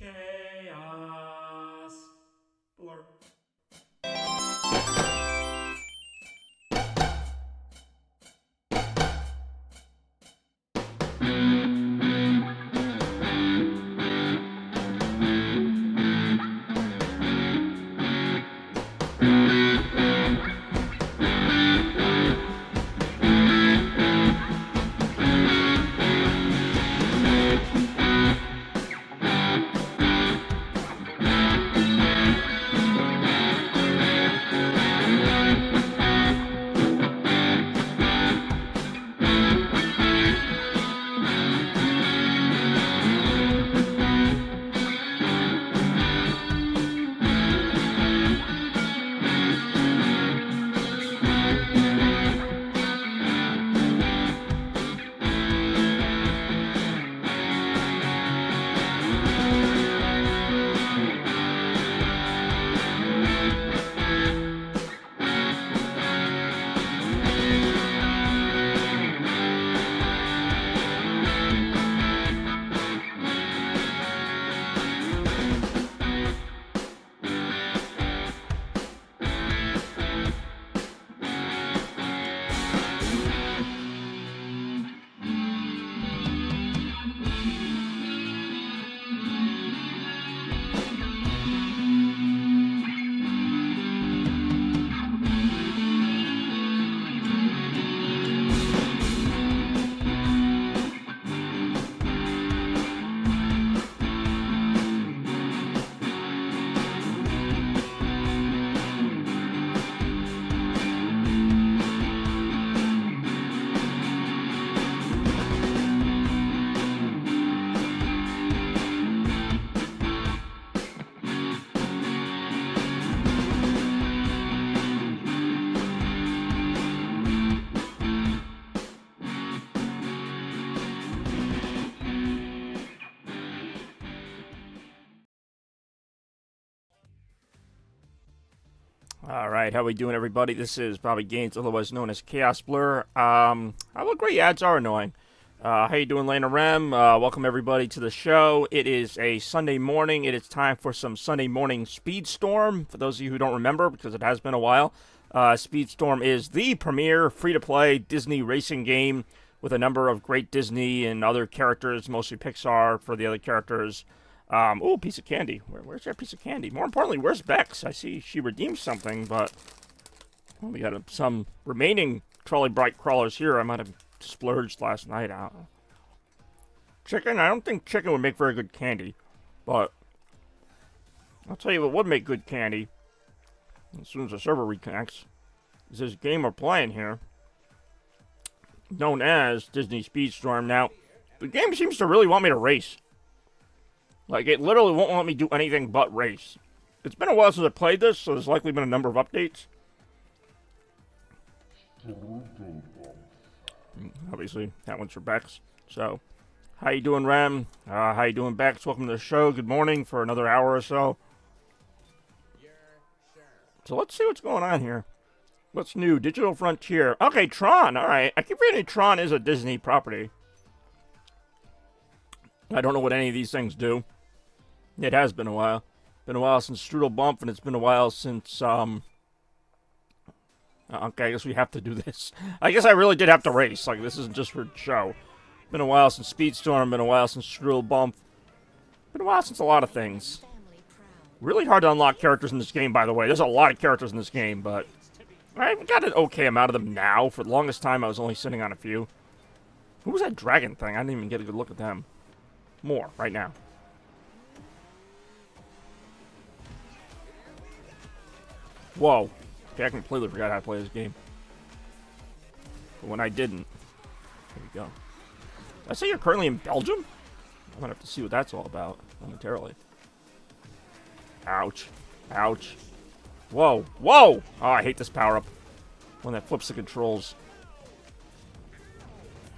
Chaos. Blur. Alright, how we doing, everybody? This is Bobby Gaines, otherwise known as Chaos Blur. I look great, ads are annoying. How you doing, Lana Rem? Welcome, everybody, to the show. It is a Sunday morning. It is time for some Sunday morning Speedstorm. For those of you who don't remember, because it has been a while, Speedstorm is the premier free-to-play Disney racing game with a number of great Disney and other characters, mostly Pixar for the other characters. Oh, piece of candy. Where's that piece of candy? More importantly, where's Bex? I see she redeemed something, but well, we got some remaining Trolley Bright crawlers here. I might have splurged last night. I don't know. Chicken? I don't think chicken would make very good candy, but I'll tell you what would make good candy as soon as the server reconnects is this game we're playing here, known as Disney Speedstorm. Now, the game seems to really want me to race. Like, it literally won't let me do anything but race. It's been a while since I played this, so there's likely been a number of updates. Obviously, that one's for Bex. So, how you doing, Rem? How you doing, Bex? Welcome to the show. Good morning for another hour or so. So let's see what's going on here. What's new? Digital Frontier. Okay, Tron. Alright. I keep forgetting Tron is a Disney property. I don't know what any of these things do. It has been a while. Been a while since Strudel Bump, and it's been a while since, okay, I guess we have to do this. I guess I really did have to race. Like, this isn't just for show. Been a while since Speedstorm, been a while since Strudel Bump. Been a while since a lot of things. Really hard to unlock characters in this game, by the way. There's a lot of characters in this game, but I've got an okay amount of them now. For the longest time, I was only sitting on a few. Who was that dragon thing? I didn't even get a good look at them. More, right now. Whoa. Okay, I completely forgot how to play this game. But when I didn't... There we go. Did I say you're currently in Belgium? I'm gonna have to see what that's all about, momentarily. Ouch. Ouch. Whoa. Whoa! Oh, I hate this power-up. One that flips the controls.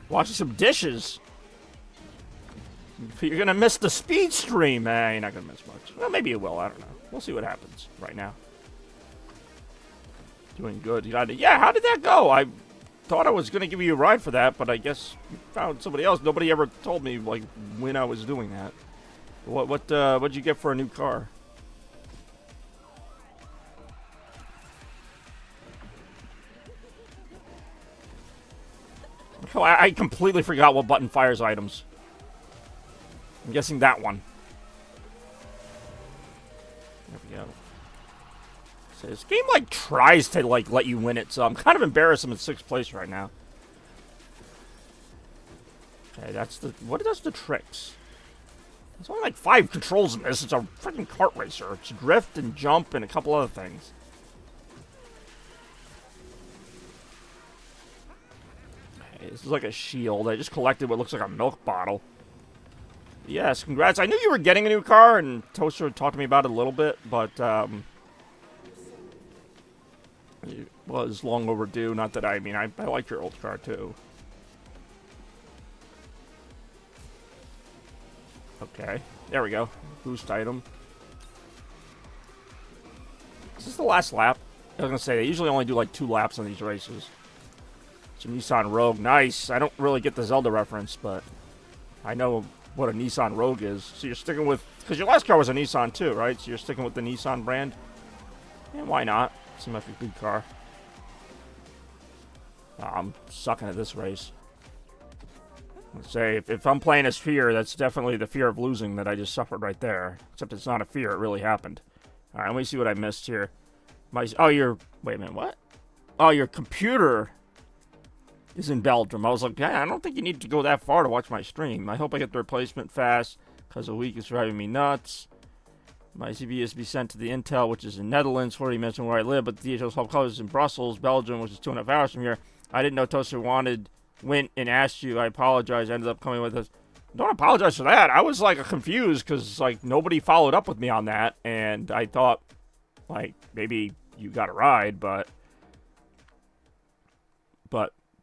Watching some dishes. You're gonna miss the speed stream. You're not gonna miss much. Well, maybe you will. I don't know. We'll see what happens right now. Doing good. Yeah, how did that go? I thought I was gonna give you a ride for that, but I guess you found somebody else. Nobody ever told me, like, when I was doing that. What'd you get for a new car? Oh, I completely forgot what button fires items. I'm guessing that one. There we go. So this game like tries to like let you win it, so I'm kind of embarrassed I'm in 6th place right now. Okay, that's the what does the tricks? There's only like 5 controls in this. It's a freaking kart racer. It's drift and jump and a couple other things. Okay, this is like a shield. I just collected what looks like a milk bottle. Yes, congrats. I knew you were getting a new car, and Toaster talked to me about it a little bit, but it was long overdue. Not that I mean, I like your old car too. Okay, there we go. Boost item. Is this the last lap? I was gonna say, they usually only do like 2 laps on these races. It's a Nissan Rogue. Nice. I don't really get the Zelda reference, but I know what a Nissan Rogue is. So you're sticking with... Because your last car was a Nissan too, right? So you're sticking with the Nissan brand? And why not? Seems like a good car. I'm sucking at this race. Let's say, if I'm playing as fear, that's definitely the fear of losing that I just suffered right there. Except it's not a fear, it really happened. Alright, let me see what I missed here. Wait a minute, what? Oh, your computer is in Belgium. I was like, yeah, I don't think you need to go that far to watch my stream. I hope I get the replacement fast, because a week is driving me nuts. My CPU is to be sent to the Intel, which is in Netherlands. Already mentioned where I live, but the DHL's headquarters is in Brussels, Belgium, which is 2.5 hours from here. I didn't know Toaster went and asked you. I apologize. I ended up coming with us. Don't apologize for that. I was like confused because like nobody followed up with me on that, and I thought like maybe you got a ride, but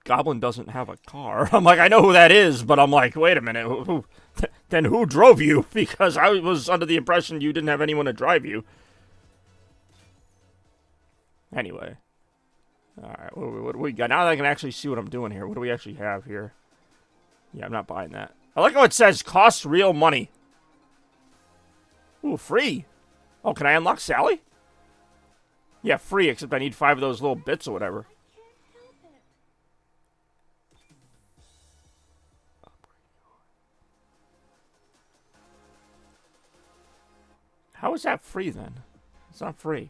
Goblin doesn't have a car. I'm like, I know who that is, but I'm like, wait a minute, then who drove you? Because I was under the impression you didn't have anyone to drive you. Anyway. Alright, what do we got? Now that I can actually see what I'm doing here, what do we actually have here? Yeah, I'm not buying that. I like how it says, costs real money. Ooh, free. Oh, can I unlock Sally? Yeah, free, except I need 5 of those little bits or whatever. How is that free, then? It's not free.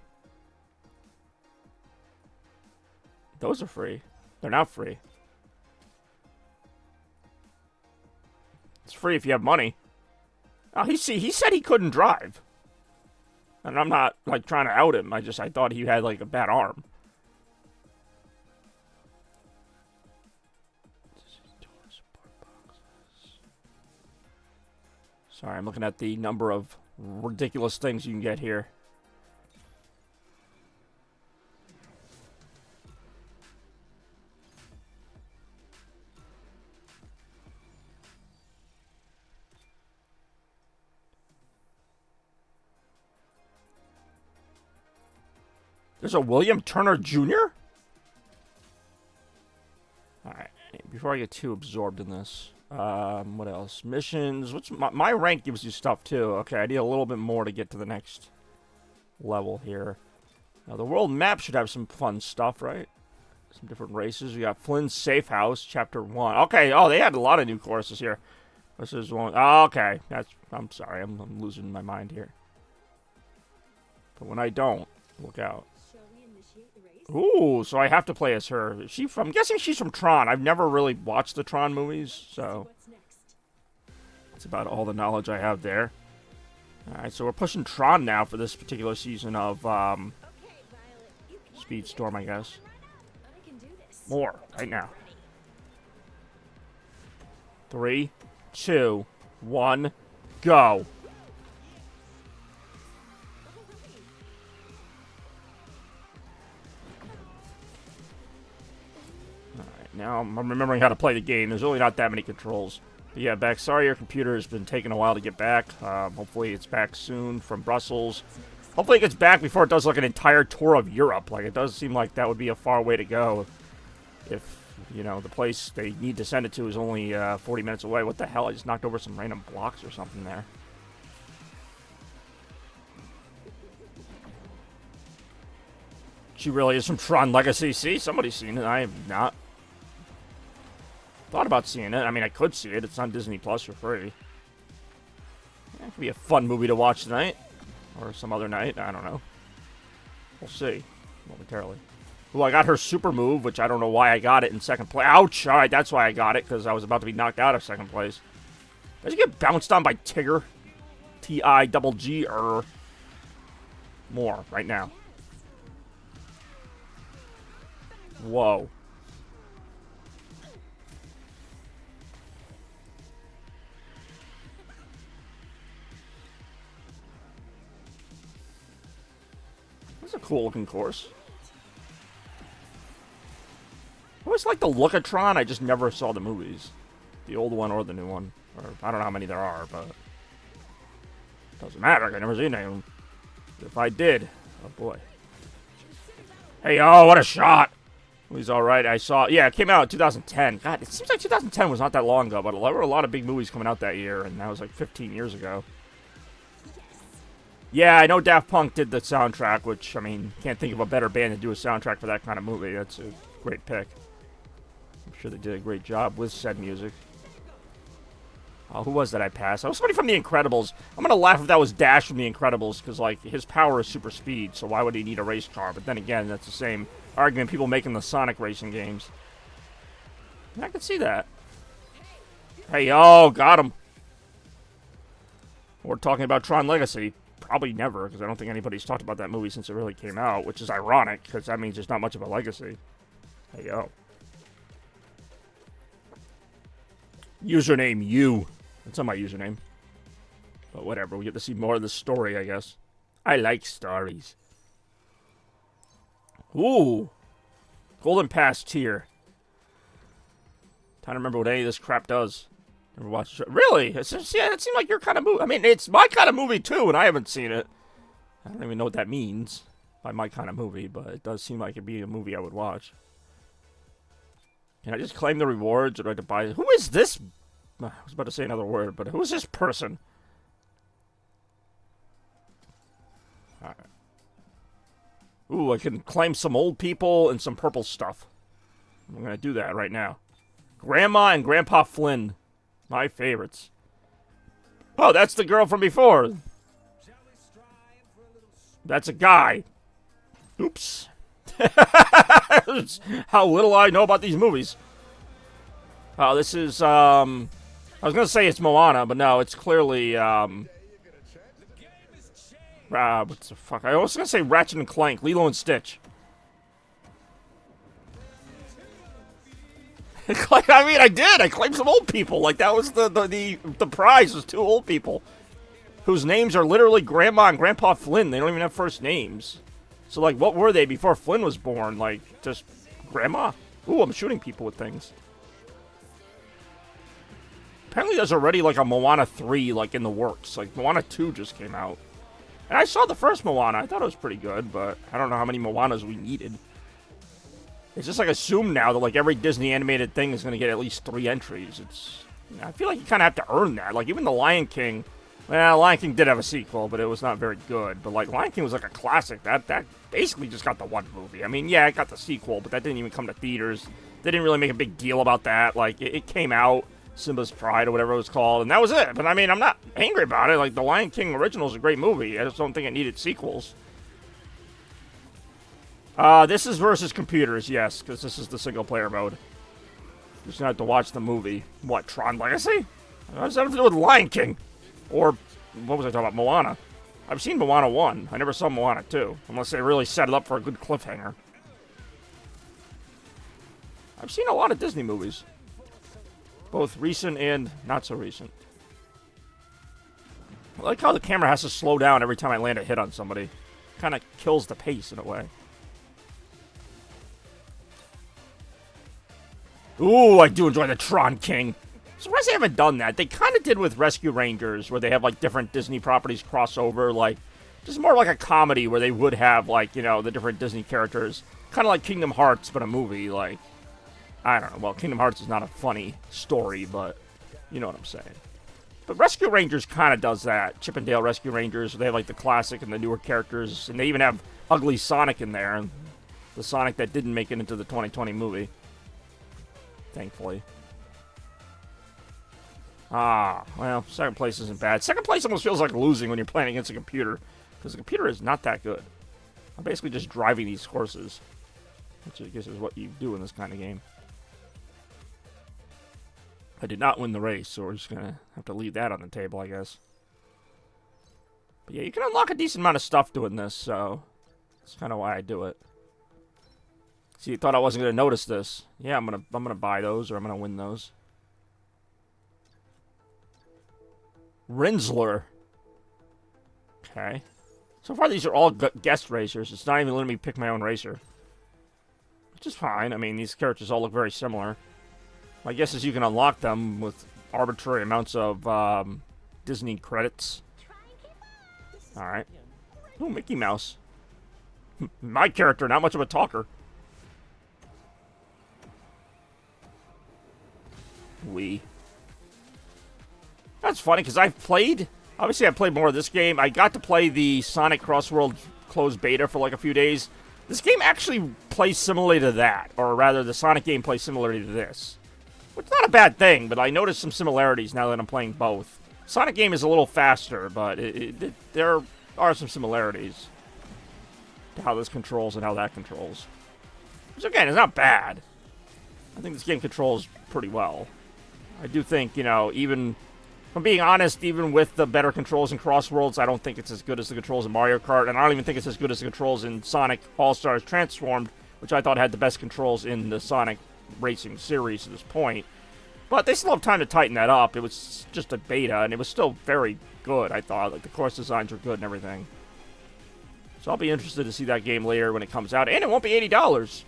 Those are free. They're not free. It's free if you have money. Oh, he said he couldn't drive. And I'm not, like, trying to out him. I thought he had, like, a bad arm. Sorry, I'm looking at the number of ridiculous things you can get here. There's a William Turner Jr.? Alright, before I get too absorbed in this. What else? Missions. What's my rank gives you stuff too. Okay, I need a little bit more to get to the next level here. Now, the world map should have some fun stuff, right? Some different races. We got Flynn's Safe House, Chapter 1. Okay, oh, they had a lot of new courses here. This is one. Oh, okay, I'm sorry, I'm losing my mind here. But when I don't, look out. Ooh, so I have to play as her. I'm guessing she's from Tron. I've never really watched the Tron movies, so that's about all the knowledge I have there. Alright, so we're pushing Tron now for this particular season of Speedstorm, I guess. More, right now. 3, 2, 1, go. Now I'm remembering how to play the game. There's really not that many controls. But yeah, Beck, sorry your computer has been taking a while to get back. Hopefully it's back soon from Brussels. Hopefully it gets back before it does like an entire tour of Europe. Like, it does seem like that would be a far way to go. If you know, the place they need to send it to is only 40 minutes away. What the hell? I just knocked over some random blocks or something there. She really is from Tron Legacy. See, somebody's seen it. I have not. Thought about seeing it. I mean, I could see it. It's on Disney Plus for free. That could be a fun movie to watch tonight. Or some other night. I don't know. We'll see. Momentarily. Well, I got her super move, which I don't know why I got it in second place. Ouch! Alright, that's why I got it, because I was about to be knocked out of second place. Did you get bounced on by Tigger? T-I-double-G, more, right now. Whoa. That's a cool looking course. I always like the look of Tron, I just never saw the movies. The old one or the new one. Or, I don't know how many there are, but... doesn't matter, I never seen any of them. If I did, oh boy. Hey, oh, what a shot! He's alright, I saw... yeah, it came out in 2010. God, it seems like 2010 was not that long ago, but there were a lot of big movies coming out that year, and that was like 15 years ago. Yeah, I know Daft Punk did the soundtrack, which, I mean, can't think of a better band to do a soundtrack for that kind of movie. That's a great pick. I'm sure they did a great job with said music. Oh, who was that I passed? Oh, somebody from The Incredibles. I'm going to laugh if that was Dash from The Incredibles, because, like, his power is super speed, so why would he need a race car? But then again, that's the same argument people making the Sonic racing games. I can see that. Hey, oh, got him. We're talking about Tron Legacy. Probably never, because I don't think anybody's talked about that movie since it really came out, which is ironic, because that means there's not much of a legacy. Hey, yo. Username, you. That's not my username. But whatever, we get to see more of the story, I guess. I like stories. Ooh. Golden Pass tier. Trying to remember what any of this crap does. Never watched it. Really? Yeah, it seemed like your kind of movie. I mean, it's my kind of movie, too, and I haven't seen it. I don't even know what that means by my kind of movie, but it does seem like it'd be a movie I would watch. Can I just claim the rewards, or do I have to buy it? Who is this? I was about to say another word, but who is this person? Alright. Ooh, I can claim some old people and some purple stuff. I'm gonna do that right now. Grandma and Grandpa Flynn. My favorites. Oh, that's the girl from before. That's a guy. Oops. How little I know about these movies. Oh, this is, I was gonna say it's Moana, but no, it's clearly, what the fuck? I was gonna say Ratchet and Clank, Lilo and Stitch. I mean, I did. I claimed some old people. Like, that was the prize was 2 old people. Whose names are literally Grandma and Grandpa Flynn. They don't even have first names. So, like, what were they before Flynn was born? Like, just Grandma? Ooh, I'm shooting people with things. Apparently there's already, like, a Moana 3, like, in the works. Like, Moana 2 just came out. And I saw the first Moana. I thought it was pretty good, but I don't know how many Moanas we needed. It's just, like, assumed now that, like, every Disney animated thing is going to get at least 3 entries. It's... I feel like you kind of have to earn that. Like, even The Lion King... Well, Lion King did have a sequel, but it was not very good. But, like, Lion King was, like, a classic. That basically just got the one movie. I mean, yeah, it got the sequel, but that didn't even come to theaters. They didn't really make a big deal about that. Like, it came out, Simba's Pride or whatever it was called, and that was it. But, I mean, I'm not angry about it. Like, The Lion King original is a great movie. I just don't think it needed sequels. This is versus computers, yes, because this is the single-player mode. Just gonna have to watch the movie. What, Tron Legacy? What does that have to do with Lion King? Or, what was I talking about? Moana. I've seen Moana 1. I never saw Moana 2. Unless they really set it up for a good cliffhanger. I've seen a lot of Disney movies. Both recent and not so recent. I like how the camera has to slow down every time I land a hit on somebody. Kind of kills the pace in a way. Ooh, I do enjoy the Tron King. Surprised they haven't done that. They kind of did with Rescue Rangers, where they have, like, different Disney properties cross over, like, just more like a comedy where they would have, like, you know, the different Disney characters. Kind of like Kingdom Hearts, but a movie, like, I don't know. Well, Kingdom Hearts is not a funny story, but you know what I'm saying. But Rescue Rangers kind of does that. Chip and Dale Rescue Rangers, they have, like, the classic and the newer characters, and they even have Ugly Sonic in there. And The Sonic that didn't make it into the 2020 movie. Thankfully. Ah, well, second place isn't bad. Second place almost feels like losing when you're playing against a computer, because the computer is not that good. I'm basically just driving these courses, which I guess is what you do in this kind of game. I did not win the race, so we're just going to have to leave that on the table, I guess. But yeah, you can unlock a decent amount of stuff doing this, so that's kind of why I do it. See, you thought I wasn't going to notice this. Yeah, I'm gonna buy those, or I'm going to win those. Rinsler. Okay. So far, these are all guest racers. It's not even letting me pick my own racer. Which is fine. I mean, these characters all look very similar. My guess is you can unlock them with arbitrary amounts of Disney credits. Alright. Oh, Mickey Mouse. My character, not much of a talker. That's funny, because I've played... Obviously, I played more of this game. I got to play the Sonic Crossworld closed beta for like a few days. This game actually plays similarly to that. Or rather, the Sonic game plays similarly to this. Which is not a bad thing, but I noticed some similarities now that I'm playing both. Sonic game is a little faster, but there are some similarities to how this controls and how that controls. Which, again, is not bad. I think this game controls pretty well. I do think, you know, even... If I'm being honest, even with the better controls in Crossworlds, I don't think it's as good as the controls in Mario Kart, and I don't even think it's as good as the controls in Sonic All-Stars Transformed, which I thought had the best controls in the Sonic Racing series at this point. But they still have time to tighten that up. It was just a beta, and it was still very good, I thought. Like, the course designs were good and everything. So I'll be interested to see that game later when it comes out, and it won't be $80.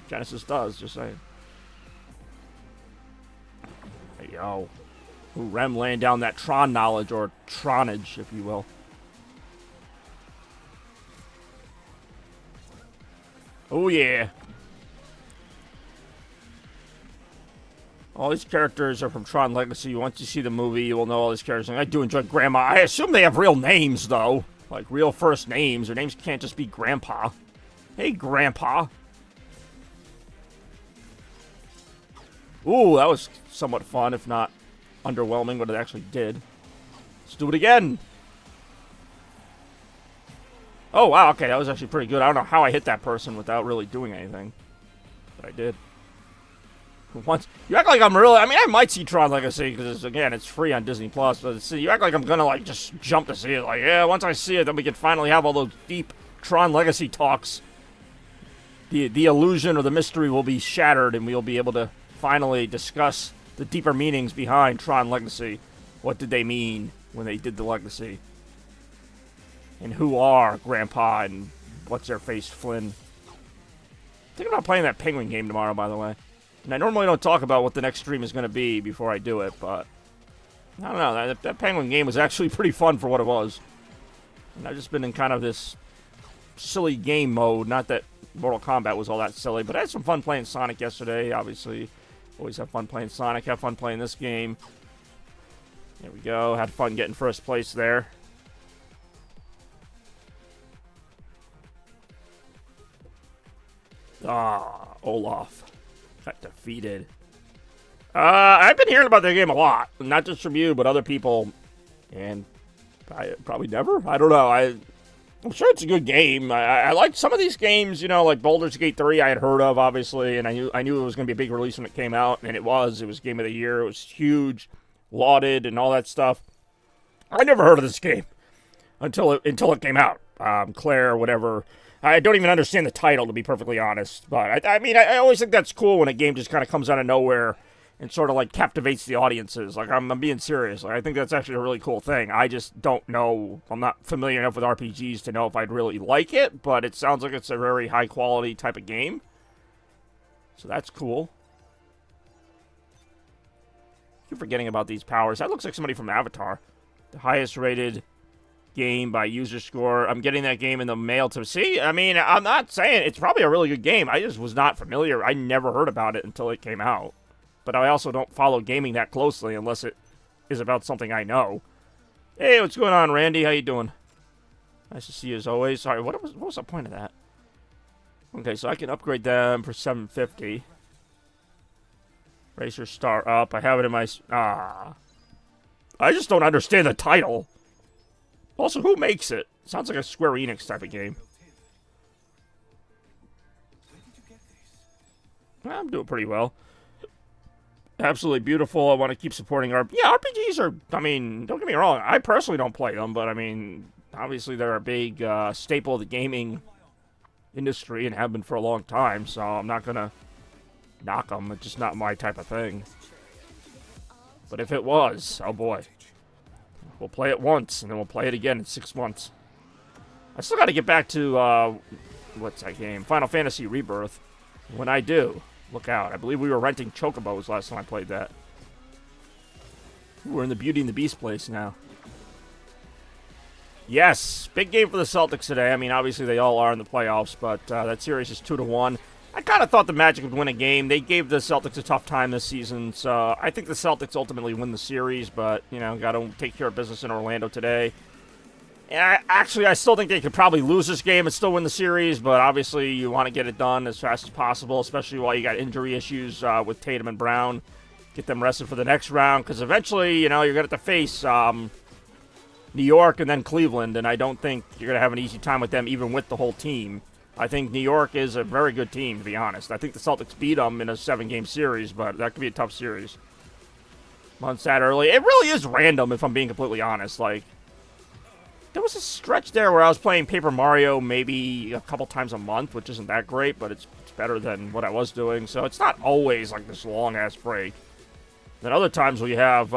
Genesis does, just saying. Hey, yo. Ooh, Rem laying down that Tron knowledge, or Tronage, if you will. Oh, yeah. All these characters are from Tron Legacy. Once you see the movie, you will know all these characters. And I do enjoy Grandma. I assume they have real names, though. Like, real first names. Their names can't just be Grandpa. Hey, Grandpa. Ooh, that was somewhat fun, if not underwhelming, what it actually did. Let's do it again. Oh, wow, okay, that was actually pretty good. I don't know how I hit that person without really doing anything. But I did. Once you act like I'm really... I mean, I might see Tron Legacy, because, again, it's free on Disney+, but you act like I'm gonna, like, just jump to see it. Like, yeah, once I see it, then we can finally have all those deep Tron Legacy talks. The illusion or the mystery will be shattered, and we'll be able to finally discuss the deeper meanings behind Tron Legacy. What did they mean when they did the Legacy? And who are Grandpa and what's-their-face Flynn? Thinking about playing that Penguin game tomorrow, by the way. And I normally don't talk about what the next stream is going to be before I do it, but... I don't know, that Penguin game was actually pretty fun for what it was. And I've just been in kind of this silly game mode. Not that Mortal Kombat was all that silly, but I had some fun playing Sonic yesterday, obviously. Always have fun playing Sonic, have fun playing this game. There we go, had fun getting first place there. Ah, Olaf. Got defeated. I've been hearing about that game a lot. Not just from you, but other people. And probably never? I don't know. I'm sure it's a good game. I like some of these games, you know, like Baldur's Gate 3 I had heard of, obviously, and I knew it was going to be a big release when it came out, and it was. It was Game of the Year. It was huge, lauded, and all that stuff. I never heard of this game until it came out. Claire, whatever. I don't even understand the title, to be perfectly honest. But, I mean, I always think that's cool when a game just kind of comes out of nowhere and sort of, like, captivates the audiences. Like, I'm being serious. Like, I think that's actually a really cool thing. I just don't know. I'm not familiar enough with RPGs to know if I'd really like it, but it sounds like it's a very high-quality type of game. So that's cool. I keep forgetting about these powers. That looks like somebody from Avatar. The highest-rated game by user score. I'm getting that game in the mail to see. I mean, I'm not saying it's probably a really good game. I just was not familiar. I never heard about it until it came out. But I also don't follow gaming that closely unless it is about something I know. Hey, what's going on, Randy? How you doing? Nice to see you as always. Sorry, what was the point of that? Okay, so I can upgrade them for 750. Race your star up. I have it in my... I just don't understand the title. Also, who makes it? Sounds like a Square Enix type of game. I'm doing pretty well. Absolutely beautiful. I want to keep supporting RPGs are, I mean, don't get me wrong. I personally don't play them, but I mean, obviously they're a big staple of the gaming industry and have been for a long time, so I'm not going to knock them. It's just not my type of thing. But if it was, oh boy. We'll play it once, and then we'll play it again in 6 months. I still got to get back to, what's that game? Final Fantasy Rebirth. When I do, look out. I believe we were renting Chocobos last time I played that. We're in the Beauty and the Beast place now. Yes, big game for the Celtics today. I mean, obviously they all are in the playoffs, but that series is 2-1. I kind of thought the Magic would win a game. They gave the Celtics a tough time this season, so I think the Celtics ultimately win the series, but, you know, got to take care of business in Orlando today. And I still think they could probably lose this game and still win the series, but obviously you want to get it done as fast as possible, especially while you got injury issues with Tatum and Brown. Get them rested for the next round, because eventually, you know, you're going to have to face New York and then Cleveland, and I don't think you're going to have an easy time with them, even with the whole team. I think New York is a very good team, to be honest. I think the Celtics beat them in a 7-game series, but that could be a tough series. Months that early. It really is random, if I'm being completely honest. Like, there was a stretch there where I was playing Paper Mario maybe a couple times a month, which isn't that great, but it's better than what I was doing. So it's not always like this long-ass break. Then other times we have,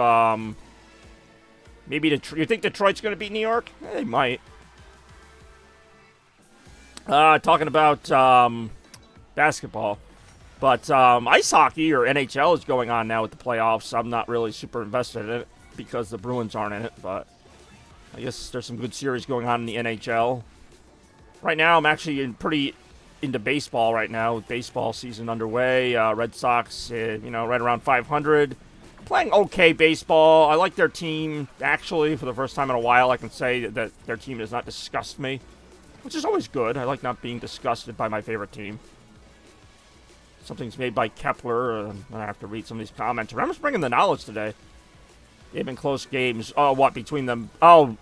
maybe you think Detroit's going to beat New York? They might. Talking about basketball. But ice hockey, or NHL, is going on now with the playoffs. I'm not really super invested in it because the Bruins aren't in it, but I guess there's some good series going on in the NHL. Right now, I'm actually pretty into baseball right now, with baseball season underway. Red Sox, right around 500. Playing okay baseball. I like their team, actually. For the first time in a while, I can say that their team does not disgust me, which is always good. I like not being disgusted by my favorite team. Something's made by Kepler. I have to read some of these comments. I'm just bringing the knowledge today. They've been close games. Oh, what, between them? Oh,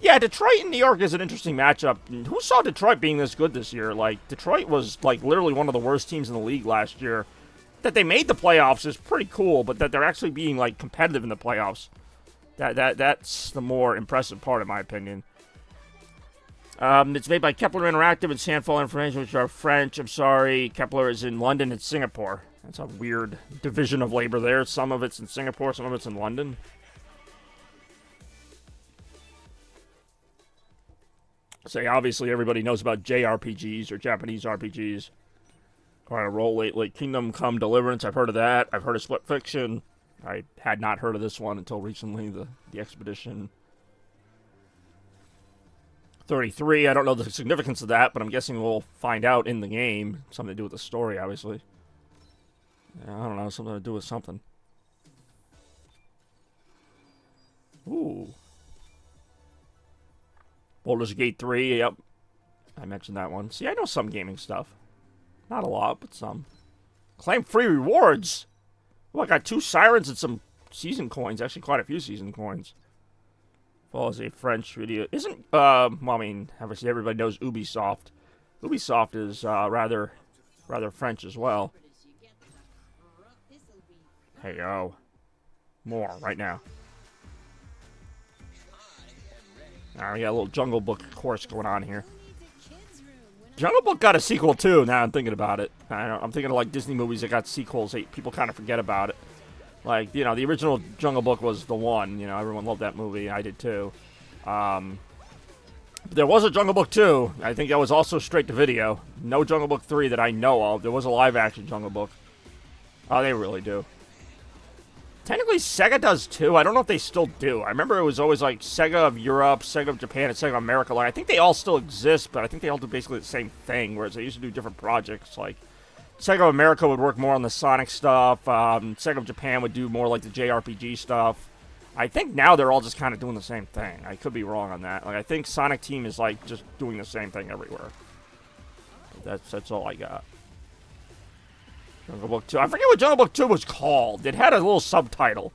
yeah, Detroit and New York is an interesting matchup. Who saw Detroit being this good this year? Like, Detroit was, like, literally one of the worst teams in the league last year. That they made the playoffs is pretty cool, but that they're actually being, like, competitive in the playoffs. That's the more impressive part, in my opinion. It's made by Kepler Interactive and Sandfall Information, which are French. I'm sorry. Kepler is in London and Singapore. That's a weird division of labor there. Some of it's in Singapore, some of it's in London. So obviously everybody knows about JRPGs or Japanese RPGs. On a roll lately. Kingdom Come Deliverance, I've heard of that. I've heard of Split Fiction. I had not heard of this one until recently, the Expedition 33. I don't know the significance of that, but I'm guessing we'll find out in the game. Something to do with the story, obviously. Yeah, I don't know, something to do with something. Ooh. Baldur's Gate 3, yep. I mentioned that one. See, I know some gaming stuff. Not a lot, but some. Claim free rewards! Oh, I got 2 sirens and some season coins. Actually, quite a few season coins. Follows a French video. Isn't, well, I mean, obviously everybody knows Ubisoft. Ubisoft is, rather French as well. Hey, yo. More, right now. Alright, we got a little Jungle Book course going on here. Jungle Book got a sequel too, now I'm thinking about it. I'm thinking of like Disney movies that got sequels. People kind of forget about it. Like, the original Jungle Book was the one. Everyone loved that movie. I did too. There was a Jungle Book 2. I think that was also straight to video. No Jungle Book 3 that I know of. There was a live action Jungle Book. Oh, they really do. Technically, Sega does too. I don't know if they still do. I remember it was always like Sega of Europe, Sega of Japan, and Sega of America. Like, I think they all still exist, but I think they all do basically the same thing, whereas they used to do different projects. Like, Sega of America would work more on the Sonic stuff. Sega of Japan would do more like the JRPG stuff. I think now they're all just kind of doing the same thing. I could be wrong on that. Like, I think Sonic Team is like just doing the same thing everywhere. That's all I got. Jungle Book 2. I forget what Jungle Book 2 was called. It had a little subtitle.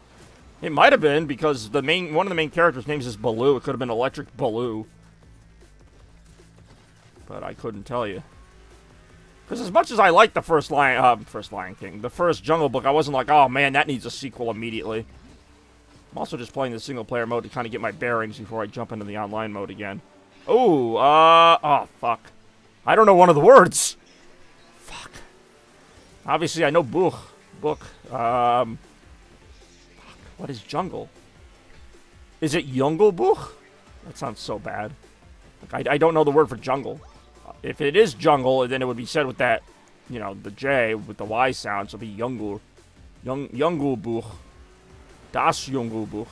It might have been because one of the main characters' names is Baloo. It could have been Electric Baloo. But I couldn't tell you. Because as much as I liked the first Lion King, the first Jungle Book, I wasn't like, oh man, that needs a sequel immediately. I'm also just playing the single player mode to kind of get my bearings before I jump into the online mode again. Ooh, oh fuck. I don't know one of the words. Fuck. Obviously, I know book. Fuck. What is jungle? Is it jungle book? That sounds so bad. Like, I don't know the word for jungle. If it is jungle, then it would be said with that, you know, the J with the Y sound, so it'd be jungle. Jungle book. Das Jungle book.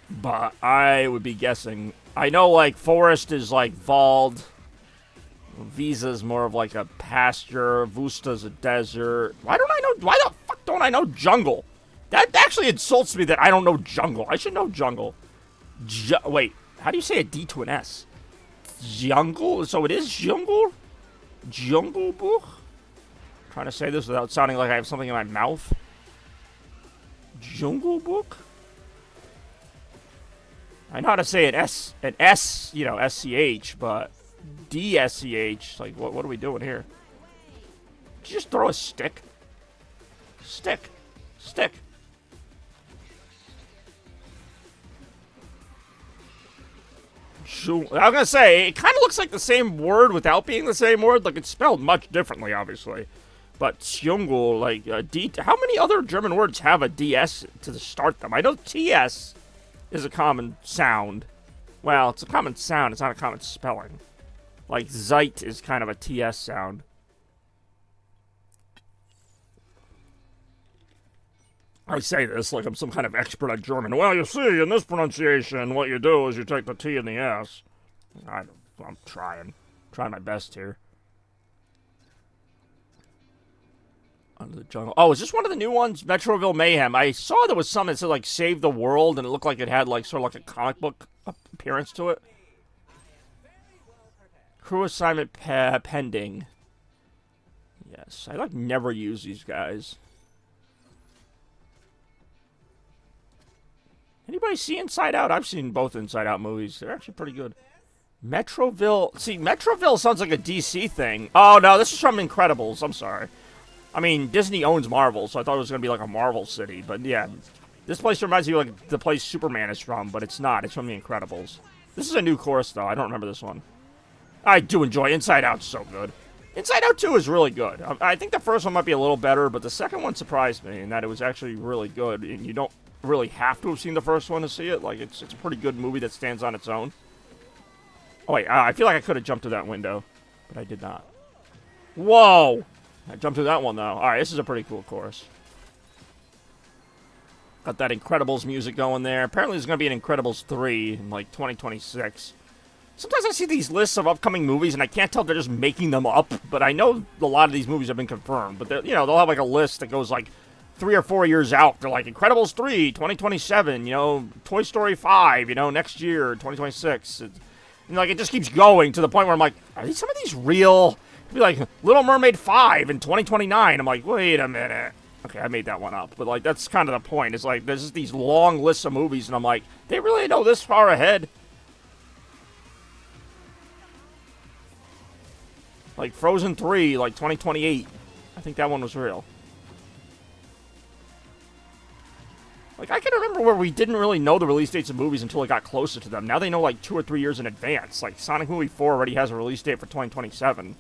But I would be guessing. I know, like, forest is like Wald. Visa's more of like a pasture. Vusta's a desert. Why the fuck don't I know jungle? That actually insults me that I don't know jungle. I should know jungle. Wait, how do you say a D to an S? Jungle? So it is jungle? Jungle book? Trying to say this without sounding like I have something in my mouth. Jungle book? I know how to say an S, you know, SCH, but DSCH, like, what are we doing here? Did you just throw a stick? Stick. I was gonna say, it kind of looks like the same word without being the same word. Like, it's spelled much differently, obviously. But Jungle, like, how many other German words have a DS to start them? I know TS is a common sound. Well, it's a common sound. It's not a common spelling. Like, Zeit is kind of a TS sound. I say this like I'm some kind of expert at German. Well, you see, in this pronunciation, what you do is you take the T and the S. I'm trying my best here. Under the jungle. Oh, is this one of the new ones? Metroville Mayhem. I saw there was some that said, like, Save the World, and it looked like it had, like, sort of like a comic book appearance to it. Crew assignment pending. Yes, I, like, never use these guys. Anybody see Inside Out? I've seen both Inside Out movies. They're actually pretty good. Metroville. See, Metroville sounds like a DC thing. Oh, no, this is from Incredibles. I'm sorry. I mean, Disney owns Marvel, so I thought it was going to be like a Marvel city. But yeah, this place reminds me of like the place Superman is from, but it's not. It's from The Incredibles. This is a new course, though. I don't remember this one. I do enjoy Inside Out. So good. Inside Out 2 is really good. I think the first one might be a little better, but the second one surprised me in that it was actually really good. And you don't really have to have seen the first one to see it. Like, it's a pretty good movie that stands on its own. Oh, wait. I feel like I could have jumped through that window, but I did not. Whoa! I jumped through that one, though. Alright, this is a pretty cool course. Got that Incredibles music going there. Apparently there's going to be an Incredibles 3 in, like, 2026. Sometimes I see these lists of upcoming movies, and I can't tell if they're just making them up, but I know a lot of these movies have been confirmed. But, you know, they'll have, like, a list that goes, like, 3 or 4 years out. They're like, Incredibles 3, 2027, you know, Toy Story 5, you know, next year, 2026. And, like, it just keeps going to the point where I'm like, are some of these real? It'd be like Little Mermaid 5 in 2029. I'm like, wait a minute. Okay, I made that one up. But, like, that's kind of the point. It's like, there's just these long lists of movies, and I'm like, they really know this far ahead? Like, Frozen 3, like, 2028. I think that one was real. Like, I can remember where we didn't really know the release dates of movies until it got closer to them. Now they know, like, 2 or 3 years in advance. Like, Sonic Movie 4 already has a release date for 2027.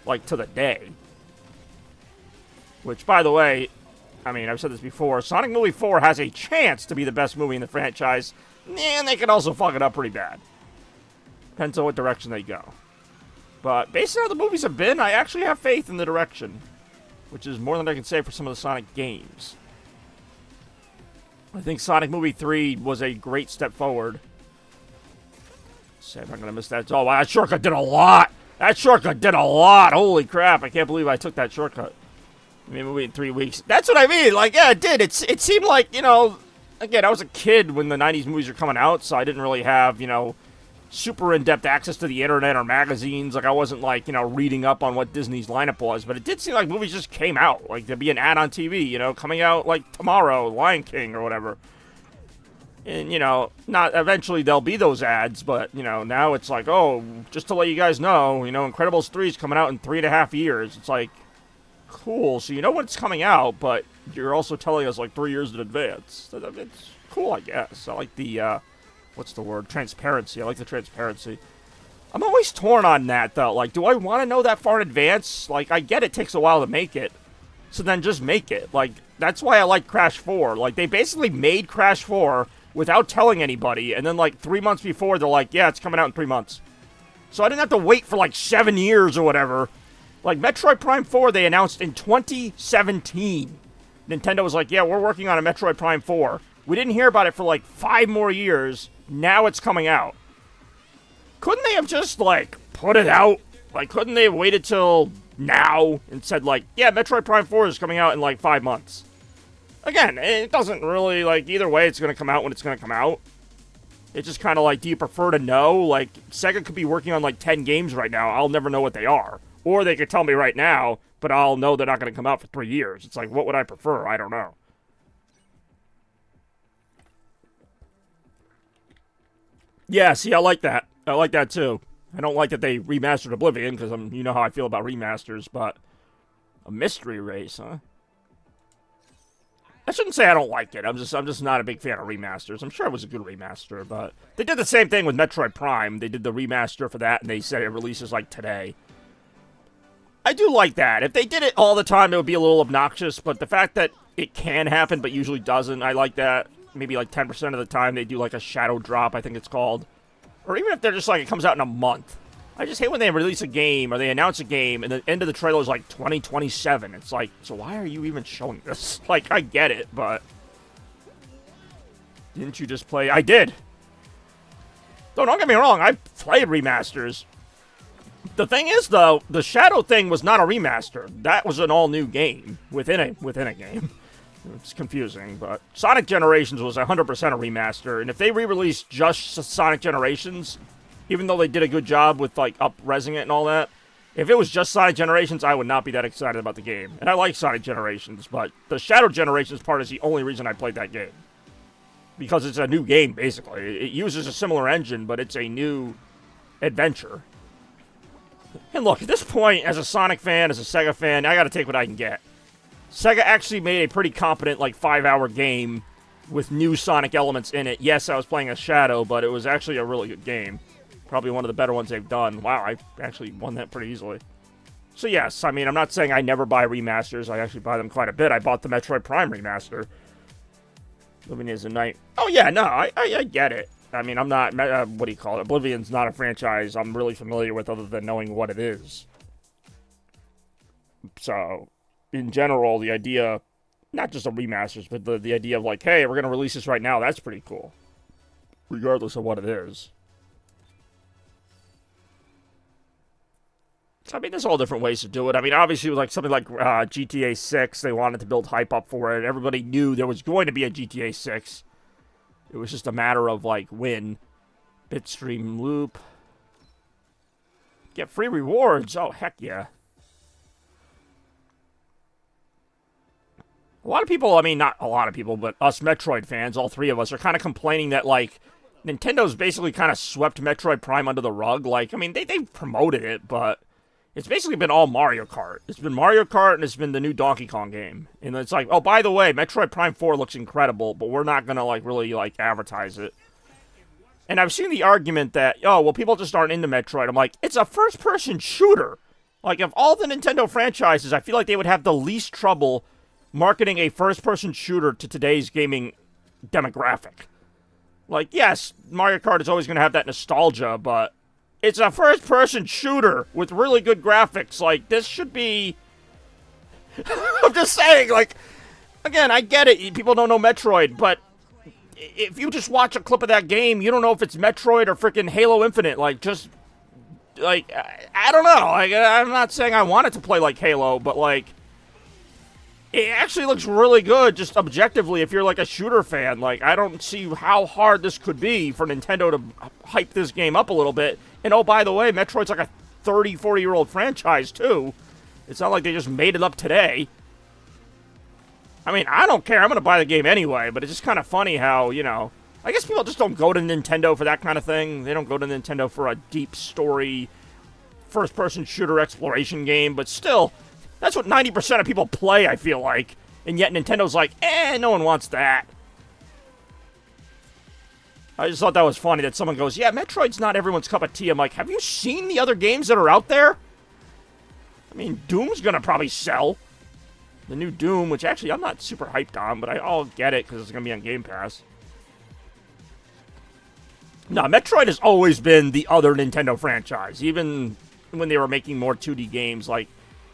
Like, to the day. Which, by the way, I mean, I've said this before, Sonic Movie 4 has a chance to be the best movie in the franchise. And they can also fuck it up pretty bad. Depends on what direction they go. But, based on how the movies have been, I actually have faith in the direction. Which is more than I can say for some of the Sonic games. I think Sonic Movie 3 was a great step forward. Let's see if I'm going to miss that. Oh, wow, that shortcut did a lot! That shortcut did a lot! Holy crap, I can't believe I took that shortcut. I mean, movie in 3 weeks. That's what I mean! Like, yeah, it did. It seemed like, you know... Again, I was a kid when the 90s movies were coming out, so I didn't really have, you know... super in-depth access to the internet or magazines. Like, I wasn't, like, reading up on what Disney's lineup was, but it did seem like movies just came out. Like, there'd be an ad on TV, coming out, like, tomorrow, Lion King or whatever. And, not eventually there'll be those ads, but, now it's like, oh, just to let you guys know, Incredibles 3 is coming out in 3.5 years. It's like, cool, so you know when it's coming out, but you're also telling us, like, 3 years in advance. It's cool, I guess. I like the, what's the word? Transparency. I like the transparency. I'm always torn on that, though. Like, do I want to know that far in advance? Like, I get it takes a while to make it. So then just make it. Like, that's why I like Crash 4. Like, they basically made Crash 4 without telling anybody. And then, like, 3 months before, they're like, yeah, it's coming out in 3 months. So I didn't have to wait for, like, 7 years or whatever. Like, Metroid Prime 4, they announced in 2017. Nintendo was like, yeah, we're working on a Metroid Prime 4. We didn't hear about it for, like, 5 more years. Now it's coming out. Couldn't they have just, like, put it out? Like, couldn't they have waited till now and said, like, yeah, Metroid Prime 4 is coming out in, like, 5 months? Again, it doesn't really, like, either way it's going to come out when it's going to come out. It's just kind of like, do you prefer to know? Like, Sega could be working on, like, 10 games right now. I'll never know what they are. Or they could tell me right now, but I'll know they're not going to come out for 3 years. It's like, what would I prefer? I don't know. Yeah, see, I like that. I like that, too. I don't like that they remastered Oblivion, because you know how I feel about remasters, but a mystery race, huh? I shouldn't say I don't like it. I'm just not a big fan of remasters. I'm sure it was a good remaster, but they did the same thing with Metroid Prime. They did the remaster for that, and they said it releases, like, today. I do like that. If they did it all the time, it would be a little obnoxious, but the fact that it can happen, but usually doesn't, I like that. Maybe like 10% of the time they do like a shadow drop, I think it's called. Or even if they're just like, it comes out in a month. I just hate when they release a game or they announce a game and the end of the trailer is like 2027. It's like, so why are you even showing this? Like, I get it, but didn't you just play? I did. Don't get me wrong, I played remasters. The thing is, though, the Shadow thing was not a remaster. That was an all-new game within a game. It's confusing, but Sonic Generations was 100% a remaster, and if they re-released just Sonic Generations, even though they did a good job with, like, up-resing it and all that, if it was just Sonic Generations, I would not be that excited about the game. And I like Sonic Generations, but the Shadow Generations part is the only reason I played that game. Because it's a new game, basically. It uses a similar engine, but it's a new adventure. And look, at this point, as a Sonic fan, as a Sega fan, I gotta take what I can get. Sega actually made a pretty competent, like, 5-hour game with new Sonic elements in it. Yes, I was playing as Shadow, but it was actually a really good game. Probably one of the better ones they've done. Wow, I actually won that pretty easily. So yes, I mean, I'm not saying I never buy remasters. I actually buy them quite a bit. I bought the Metroid Prime remaster. Living is a Night. Oh yeah, no, I get it. I mean, I'm not, what do you call it? Oblivion's not a franchise I'm really familiar with other than knowing what it is. So, in general, the idea, not just of remasters, but the idea of like, hey, we're going to release this right now, that's pretty cool. Regardless of what it is. So, I mean, there's all different ways to do it. I mean, obviously, with like something like GTA 6, they wanted to build hype up for it. Everybody knew there was going to be a GTA 6. It was just a matter of, like, when. Bitstream loop. Get free rewards. Oh, heck yeah. A lot of people, I mean, not a lot of people, but us Metroid fans, all three of us, are kind of complaining that, like, Nintendo's basically kind of swept Metroid Prime under the rug. Like, I mean, they've promoted it, but it's basically been all Mario Kart. It's been Mario Kart, and it's been the new Donkey Kong game. And it's like, oh, by the way, Metroid Prime 4 looks incredible, but we're not going to, like, really, like, advertise it. And I've seen the argument that, oh, well, people just aren't into Metroid. I'm like, it's a first-person shooter. Like, of all the Nintendo franchises, I feel like they would have the least trouble marketing a first-person shooter to today's gaming demographic. Like, yes, Mario Kart is always going to have that nostalgia, but it's a first-person shooter with really good graphics. Like, this should be... I'm just saying, like, again, I get it. People don't know Metroid, but if you just watch a clip of that game, you don't know if it's Metroid or freaking Halo Infinite. Like, just, like, I don't know. Like, I'm not saying I want it to play like Halo, but, like, It actually looks really good, just objectively, if you're like a shooter fan. Like, I don't see how hard this could be for Nintendo to hype this game up a little bit. And oh, by the way, Metroid's like a 30, 40-year-old franchise, too. It's not like they just made it up today. I mean, I don't care. I'm going to buy the game anyway, but it's just kind of funny how, you know, I guess people just don't go to Nintendo for that kind of thing. They don't go to Nintendo for a deep story, first-person shooter exploration game, but still, that's what 90% of people play, I feel like. And yet Nintendo's like, no one wants that. I just thought that was funny that someone goes, yeah, Metroid's not everyone's cup of tea. I'm like, have you seen the other games that are out there? I mean, Doom's gonna probably sell. The new Doom, which actually I'm not super hyped on, but I'll get it because it's gonna be on Game Pass. No, Metroid has always been the other Nintendo franchise. Even when they were making more 2D games, like,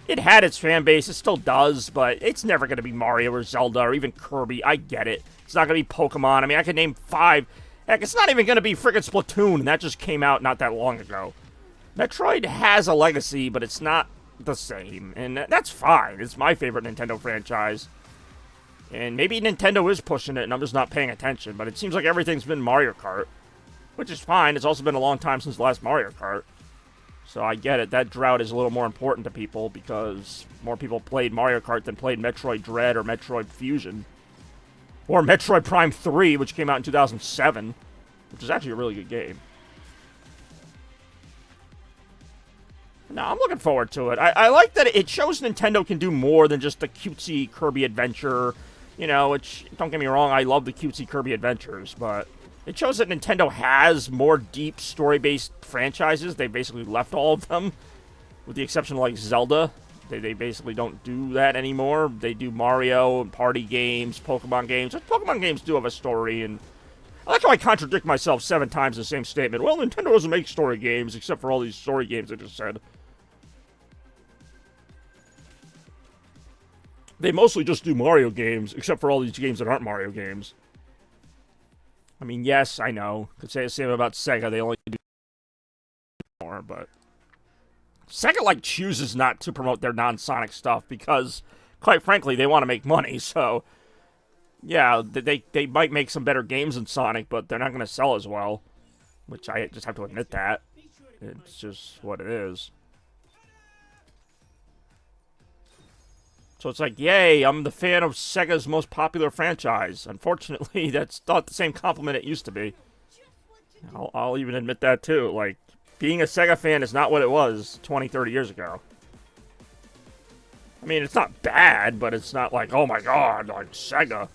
it had its fan base, it still does, but it's never going to be Mario or Zelda or even Kirby. I get it. It's not going to be Pokemon. I mean, I could name 5. Heck, it's not even going to be friggin' Splatoon, and that just came out not that long ago. Metroid has a legacy, but it's not the same, and that's fine. It's my favorite Nintendo franchise. And maybe Nintendo is pushing it, and I'm just not paying attention, but it seems like everything's been Mario Kart, which is fine. It's also been a long time since the last Mario Kart. So I get it. That drought is a little more important to people because more people played Mario Kart than played Metroid Dread or Metroid Fusion. Or Metroid Prime 3, which came out in 2007, which is actually a really good game. No, I'm looking forward to it. I like that it shows Nintendo can do more than just the cutesy Kirby adventure. You know, which, don't get me wrong, I love the cutesy Kirby adventures, but it shows that Nintendo has more deep story-based franchises. They basically left all of them, with the exception of, like, Zelda. They basically don't do that anymore. They do Mario and party games, Pokemon games. Pokemon games do have a story, and I like how I contradict myself 7 times in the same statement. Well, Nintendo doesn't make story games, except for all these story games I just said. They mostly just do Mario games, except for all these games that aren't Mario games. I mean, yes, I know. Could say the same about Sega. They only do more, but Sega, like, chooses not to promote their non-Sonic stuff because, quite frankly, they want to make money. So, yeah, they might make some better games than Sonic, but they're not going to sell as well, which I just have to admit that. It's just what it is. So it's like, yay, I'm the fan of Sega's most popular franchise. Unfortunately, that's not the same compliment it used to be. I'll even admit that, too. Like, being a Sega fan is not what it was 20, 30 years ago. I mean, it's not bad, but it's not like, oh my god, like Sega.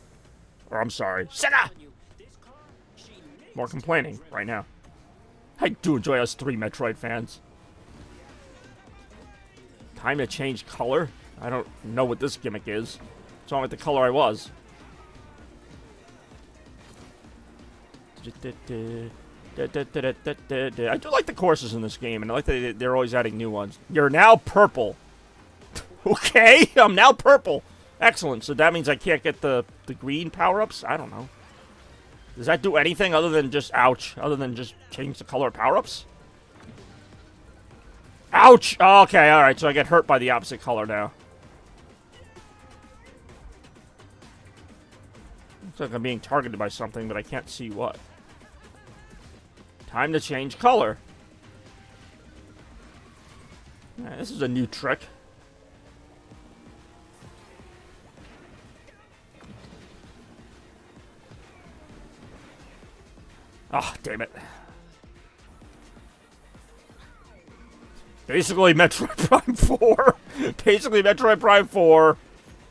Or, I'm sorry, Sega! More complaining right now. I do enjoy us 3 Metroid fans. Time to change color? I don't know what this gimmick is. What's wrong with the color I was? I do like the courses in this game, and I like that they're always adding new ones. You're now purple. Okay, I'm now purple. Excellent. So that means I can't get the green power-ups? I don't know. Does that do anything other than just, ouch, other than just change the color of power-ups? Ouch! Okay, alright, so I get hurt by the opposite color now. Looks like I'm being targeted by something, but I can't see what. Time to change color. Yeah, this is a new trick. Oh, damn it. Basically, Metroid Prime 4. Basically, Metroid Prime 4.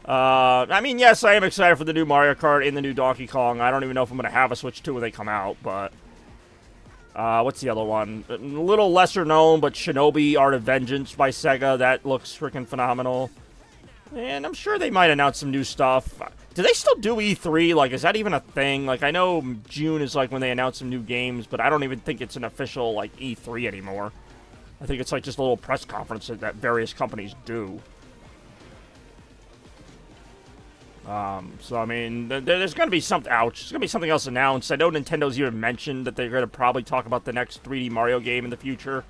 I mean, yes, I am excited for the new Mario Kart and the new Donkey Kong. I don't even know if I'm going to have a Switch 2 when they come out, but... what's the other one? A little lesser known, but Shinobi Art of Vengeance by Sega. That looks freaking phenomenal. And I'm sure they might announce some new stuff. Do they still do E3? Like, is that even a thing? Like, I know June is, like, when they announce some new games, but I don't even think it's an official, like, E3 anymore. I think it's, like, just a little press conference that various companies do. So, I mean, there's going to be something, ouch, there's going to be something else announced. I know Nintendo's even mentioned that they're going to probably talk about the next 3D Mario game in the future.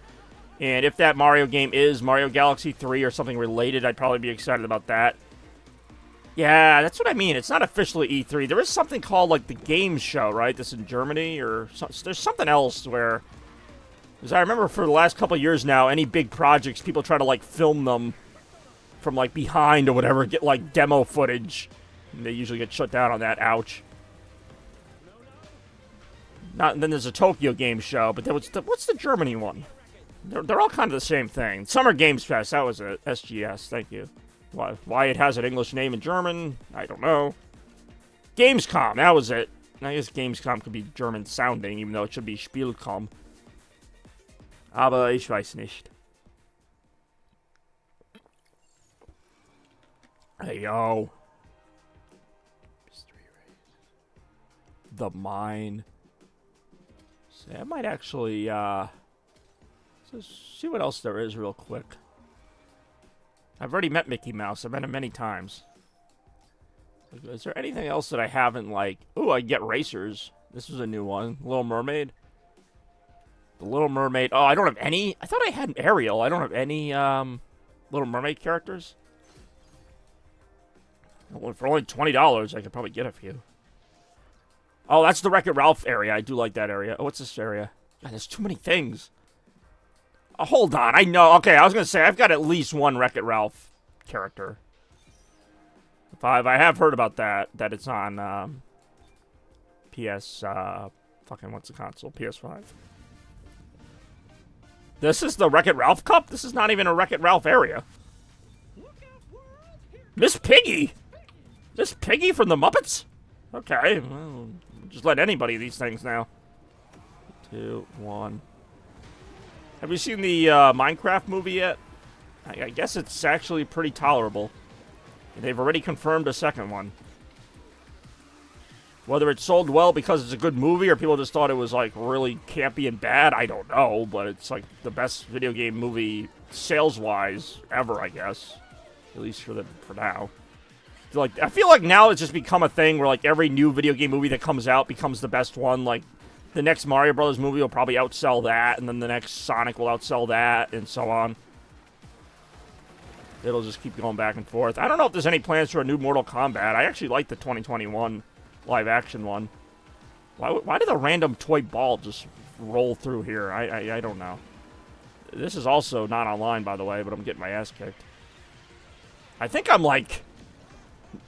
And if that Mario game is Mario Galaxy 3 or something related, I'd probably be excited about that. Yeah, that's what I mean. It's not officially E3. There is something called, like, the Games Show, right? This in Germany, or there's something else where... Because I remember for the last couple of years now, any big projects, people try to, like, film them from, like, behind or whatever, get, like, demo footage. And they usually get shut down on that. Ouch. And then there's a Tokyo Game Show, but what's the Germany one? They're all kind of the same thing. Summer Games Fest, that was it. SGS, thank you. Why it has an English name in German, I don't know. Gamescom, that was it. I guess Gamescom could be German sounding, even though it should be Spielcom. Aber ich weiß nicht. Hey, yo. The Mine. So I might actually, see what else there is real quick. I've already met Mickey Mouse. I've met him many times. Is there anything else that I haven't, like... Ooh, I get racers. This is a new one. Little Mermaid. The Little Mermaid. Oh, I don't have any... I thought I had an Ariel. I don't have any, Little Mermaid characters. Well, for only $20, I could probably get a few. Oh, that's the Wreck-It Ralph area. I do like that area. Oh, what's this area? God, there's too many things. Oh, hold on, I know. Okay, I was gonna say I've got at least one Wreck-It Ralph character. I have heard about that it's on PS fucking what's the console? PS5. This is the Wreck-It Ralph Cup? This is not even a Wreck-It Ralph area. Miss Piggy! Miss Piggy from the Muppets? Okay, well, just let anybody these things now. 2, 1. Have you seen the Minecraft movie yet? I guess it's actually pretty tolerable. They've already confirmed a second one. Whether it sold well because it's a good movie or people just thought it was, like, really campy and bad, I don't know. But it's, like, the best video game movie sales-wise ever, I guess. At least for now. I feel like now it's just become a thing where, like, every new video game movie that comes out becomes the best one. Like, the next Mario Brothers movie will probably outsell that, and then the next Sonic will outsell that, and so on. It'll just keep going back and forth. I don't know if there's any plans for a new Mortal Kombat. I actually like the 2021 live-action one. Why did a random toy ball just roll through here? I don't know. This is also not online, by the way, but I'm getting my ass kicked. I think I'm, like,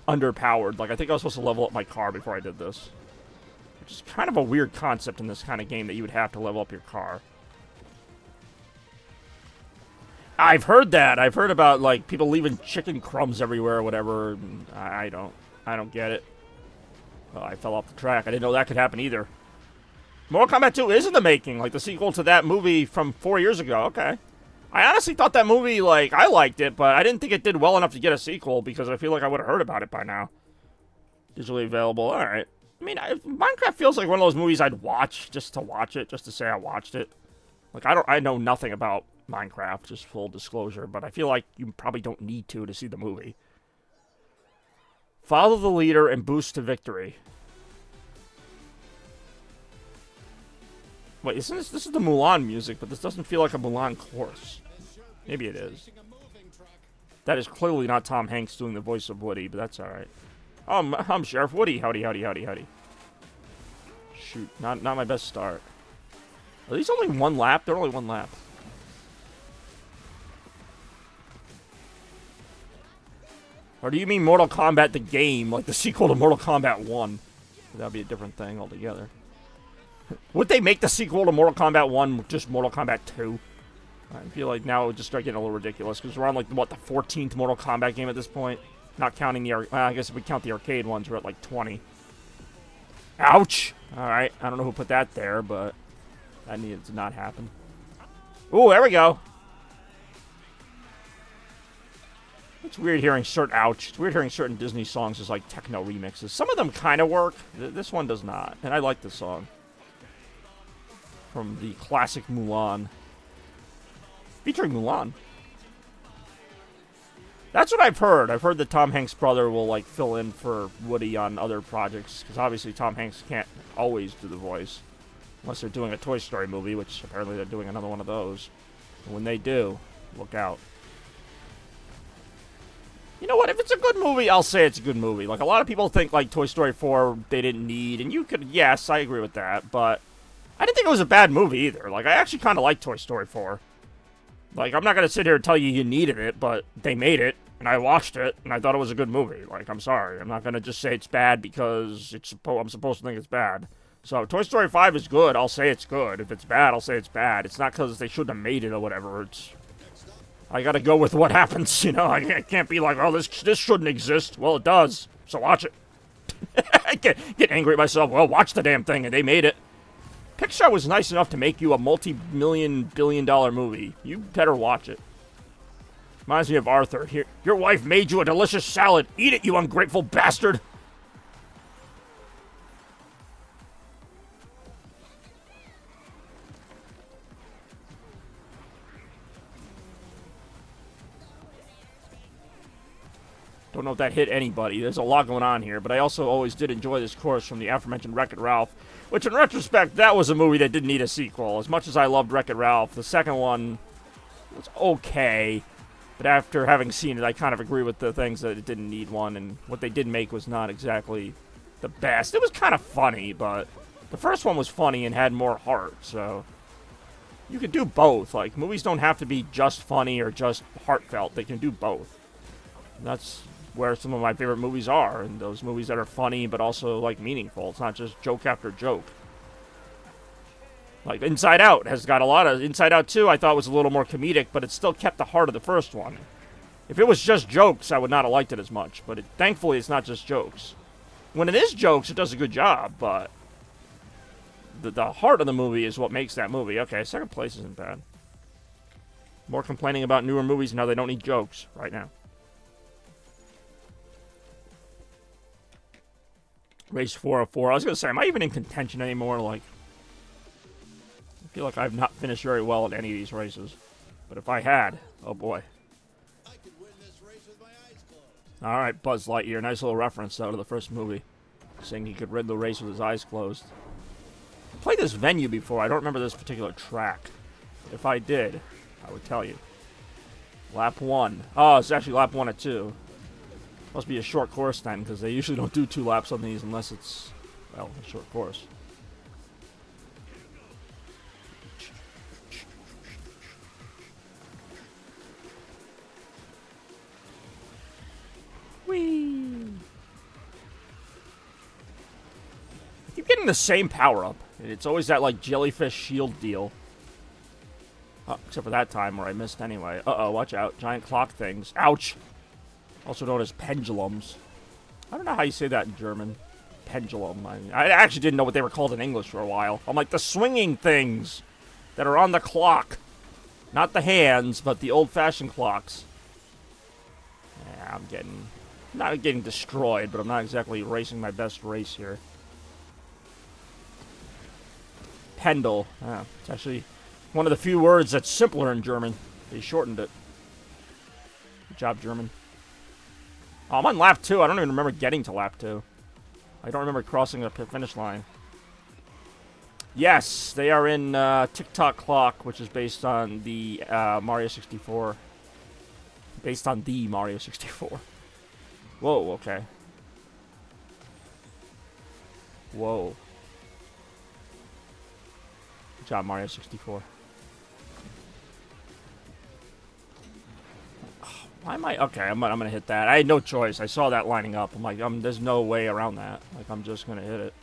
underpowered. Like, I think I was supposed to level up my car before I did this. Which is kind of a weird concept in this kind of game that you would have to level up your car. I've heard that. I've heard about, like, people leaving chicken crumbs everywhere or whatever. I don't get it. Oh, I fell off the track. I didn't know that could happen either. Mortal Kombat 2 is in the making. Like, the sequel to that movie from 4 years ago. Okay. I honestly thought that movie, like, I liked it, but I didn't think it did well enough to get a sequel because I feel like I would have heard about it by now. Digitally available. Alright. I mean, Minecraft feels like one of those movies I'd watch just to watch it, just to say I watched it. Like, I know nothing about Minecraft, just full disclosure, but I feel like you probably don't need to see the movie. Follow the leader and boost to victory. Wait, isn't this is the Mulan music, but this doesn't feel like a Mulan course. Maybe it is. That is clearly not Tom Hanks doing the voice of Woody, but that's alright. Oh, I'm Sheriff Woody. Howdy, howdy, howdy, howdy. Shoot, not my best start. Are these only one lap? They're only one lap. Or do you mean Mortal Kombat the game, like the sequel to Mortal Kombat 1? That'd be a different thing altogether. Would they make the sequel to Mortal Kombat 1 just Mortal Kombat 2? I feel like now it would just start getting a little ridiculous, because we're on, like, what, the 14th Mortal Kombat game at this point? Not counting the, I guess if we count the arcade ones, we're at, like, 20. Ouch! Alright, I don't know who put that there, but that needed to not happen. Ooh, there we go! It's weird hearing ouch. It's weird hearing certain Disney songs as, like, techno remixes. Some of them kind of work. This one does not. And I like this song. From the classic Mulan. Featuring Mulan. That's what I've heard. I've heard that Tom Hanks' brother will, like, fill in for Woody on other projects. Because obviously Tom Hanks can't always do the voice. Unless they're doing a Toy Story movie, which apparently they're doing another one of those. And when they do, look out. You know what? If it's a good movie, I'll say it's a good movie. Like, a lot of people think, like, Toy Story 4, they didn't need, and you could, yes, I agree with that, but I didn't think it was a bad movie either. Like, I actually kind of like Toy Story 4. Like, I'm not going to sit here and tell you you needed it, but they made it, and I watched it, and I thought it was a good movie. Like, I'm sorry. I'm not going to just say it's bad because I'm supposed to think it's bad. So, Toy Story 5 is good. I'll say it's good. If it's bad, I'll say it's bad. It's not because they shouldn't have made it or whatever. I gotta go with what happens, you know? I can't be like, oh, this shouldn't exist. Well, it does, so watch it. I get angry at myself. Well, watch the damn thing, and they made it. Pixar was nice enough to make you a multi-million, billion-dollar movie. You better watch it. Reminds me of Arthur. Here, your wife made you a delicious salad. Eat it, you ungrateful bastard. Don't know if that hit anybody. There's a lot going on here, but I also always did enjoy this chorus from the aforementioned Wreck-It Ralph, which in retrospect, that was a movie that didn't need a sequel. As much as I loved Wreck-It Ralph, the second one was okay, but after having seen it, I kind of agree with the things that it didn't need one, and what they did make was not exactly the best. It was kind of funny, but the first one was funny and had more heart, so you could do both. Like, movies don't have to be just funny or just heartfelt. They can do both. And that's where some of my favorite movies are, and those movies that are funny but also, like, meaningful. It's not just joke after joke. Like, Inside Out has got a lot of... Inside Out 2 I thought was a little more comedic, but it still kept the heart of the first one. If it was just jokes, I would not have liked it as much, but thankfully it's not just jokes. When it is jokes, it does a good job, but the heart of the movie is what makes that movie. Okay, second place isn't bad. More complaining about newer movies and how they don't need jokes right now. Race 404. I was going to say, am I even in contention anymore? Like, I feel like I've not finished very well at any of these races. But if I had, oh boy. Alright, Buzz Lightyear. Nice little reference out of the first movie. Saying he could rid the race with his eyes closed. I played this venue before. I don't remember this particular track. If I did, I would tell you. Lap 1. Oh, it's actually lap 1 at 2. Must be a short course then, because they usually don't do 2 laps on these unless it's, well, a short course. Whee! I keep getting the same power-up. It's always that, like, jellyfish shield deal. Oh, except for that time where I missed anyway. Uh-oh, watch out. Giant clock things. Ouch! Also known as pendulums. I don't know how you say that in German. Pendulum. I actually didn't know what they were called in English for a while. I'm like, the swinging things that are on the clock. Not the hands, but the old-fashioned clocks. Yeah, I'm not getting destroyed, but I'm not exactly racing my best race here. Pendel. Ah, it's actually one of the few words that's simpler in German. They shortened it. Good job, German. Oh, I'm on lap 2. I don't even remember getting to lap 2. I don't remember crossing the finish line. Yes, they are in Tick-Tock Clock, which is based on the Mario 64. Based on the Mario 64. Whoa, okay. Whoa. Good job, Mario 64. Why am I... Okay, I'm gonna hit that. I had no choice. I saw that lining up. I'm like, there's no way around that. Like, I'm just gonna hit it.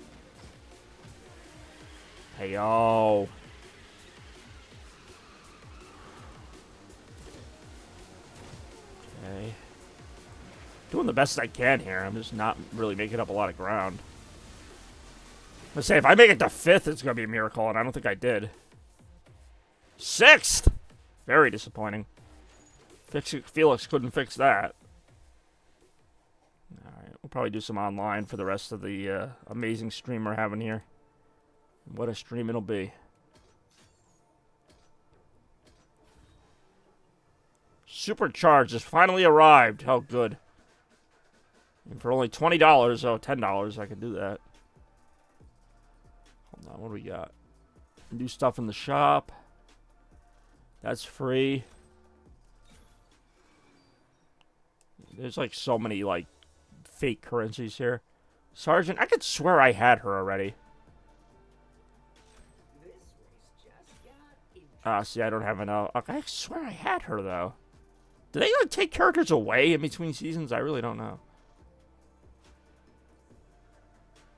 Hey, yo. Okay. Doing the best I can here. I'm just not really making up a lot of ground. Let's say, if I make it to 5th, it's gonna be a miracle, and I don't think I did. 6th! Very disappointing. Felix couldn't fix that. Alright, we'll probably do some online for the rest of the amazing stream we're having here. What a stream it'll be. Supercharged has finally arrived. Oh, good. And for only $20, oh, $10, I can do that. Hold on, what do we got? Do stuff in the shop. That's free. There's like so many like fake currencies here. Sergeant, I could swear I had her already. See, I don't have enough. Okay, I swear I had her though. Do they like take characters away in between seasons? I really don't know.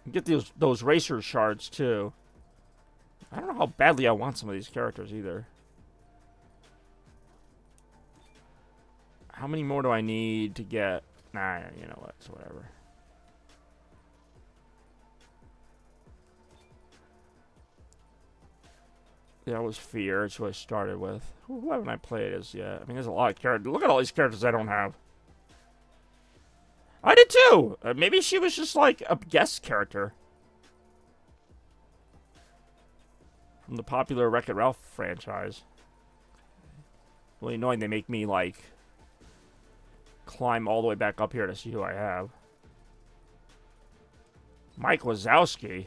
Get those racer shards too. I don't know how badly I want some of these characters either. How many more do I need to get? Nah, you know what? So whatever. That was Fear. It's who I started with. Who haven't I played as yet? I mean, there's a lot of characters. Look at all these characters I don't have. I did too! Maybe she was just like a guest character. From the popular Wreck-It Ralph franchise. Really annoying they make me like climb all the way back up here to see who I have. Mike Wazowski.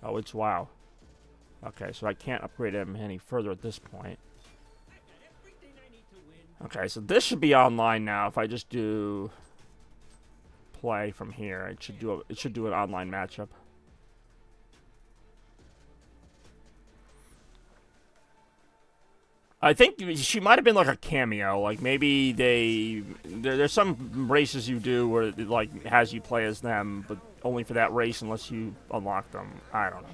Oh, it's WoW. Okay, so I can't upgrade him any further at this point. Okay, so this should be online now. If I just do play from here, it should do an online matchup. I think she might have been like a cameo. Like maybe there's some races you do where it like has you play as them, but only for that race unless you unlock them. I don't know.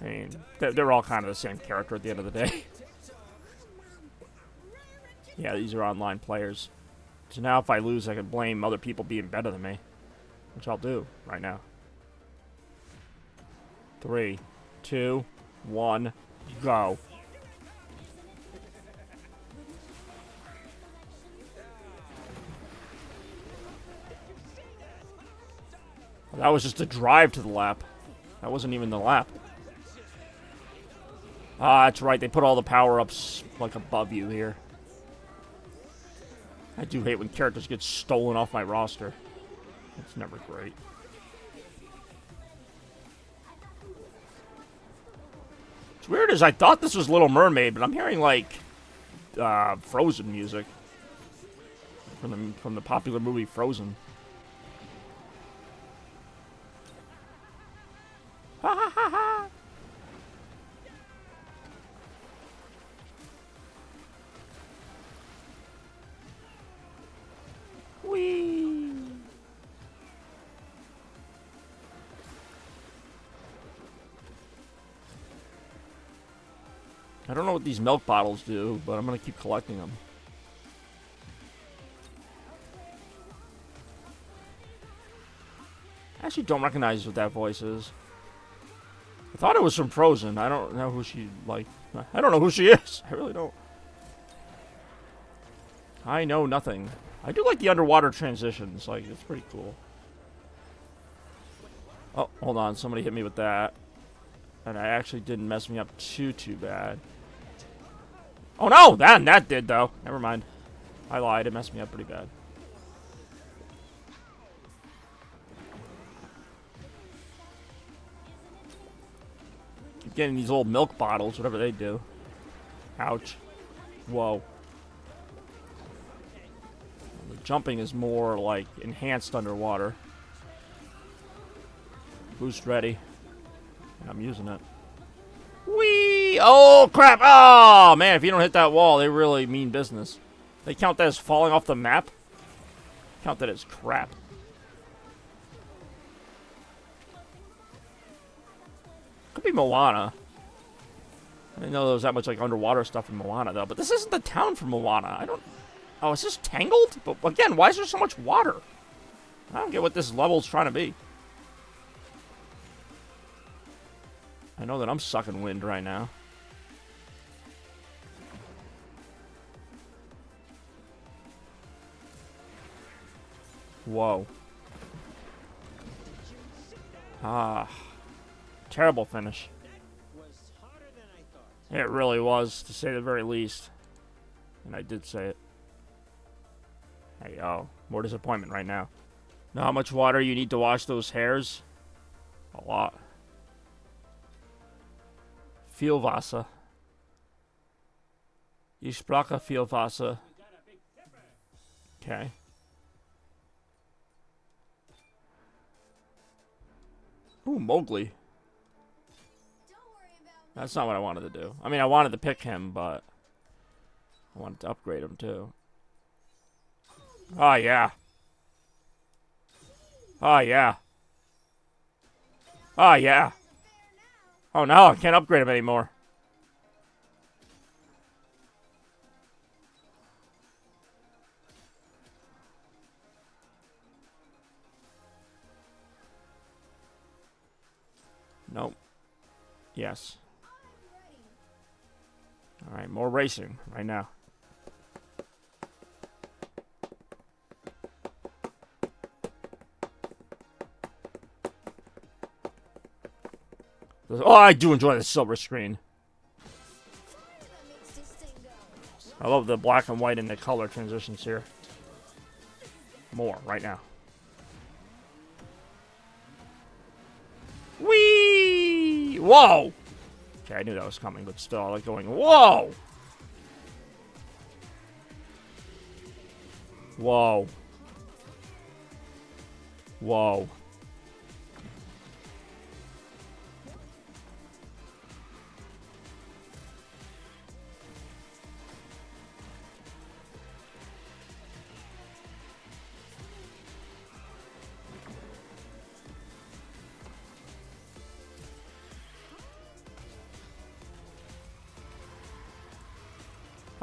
I mean, they're all kind of the same character at the end of the day. Yeah, these are online players. So now if I lose, I can blame other people being better than me, which I'll do right now. 3, 2, 1, go. That was just a drive to the lap. That wasn't even the lap. Ah, that's right. They put all the power-ups, like, above you here. I do hate when characters get stolen off my roster. It's never great. What's weird is I thought this was Little Mermaid, but I'm hearing, like, Frozen music. From the popular movie Frozen. Ha ha ha ha! Whee! I don't know what these milk bottles do, but I'm gonna keep collecting them. I actually don't recognize what that voice is. I thought it was from Frozen. I don't know who she, like... I don't know who she is. I really don't. I know nothing. I do like the underwater transitions. Like, it's pretty cool. Oh, hold on. Somebody hit me with that. And I actually didn't mess me up too bad. Oh, no! That did, though. Never mind. I lied. It messed me up pretty bad. Keep getting these old milk bottles, whatever they do. Ouch. Whoa. The jumping is more, like, enhanced underwater. Boost ready. And I'm using it. Whee! Oh, crap! Oh, man, if you don't hit that wall, they really mean business. They count that as falling off the map? Count that as crap. Could be Moana. I didn't know there was that much, like, underwater stuff in Moana, though. But this isn't the town for Moana. I don't... Oh, is this Tangled? But, again, why is there so much water? I don't get what this level's trying to be. I know that I'm sucking wind right now. Whoa. Ah. Terrible finish. It really was, to say the very least. And I did say it. Hey, oh. More disappointment right now. Know how much water you need to wash those hairs? A lot. Viel Wasser. Ich sprache viel Wasser. Okay. Ooh, Mowgli. That's not what I wanted to do. I mean, I wanted to pick him, but I wanted to upgrade him too. Oh, yeah. Oh, yeah. Oh, yeah. Oh, no, I can't upgrade him anymore. Nope. Yes. Alright, more racing right now. Oh, I do enjoy the silver screen. I love the black and white and the color transitions here. More right now. Whee! Whoa! Okay, I knew that was coming, but still, I like going, whoa! Whoa. Whoa.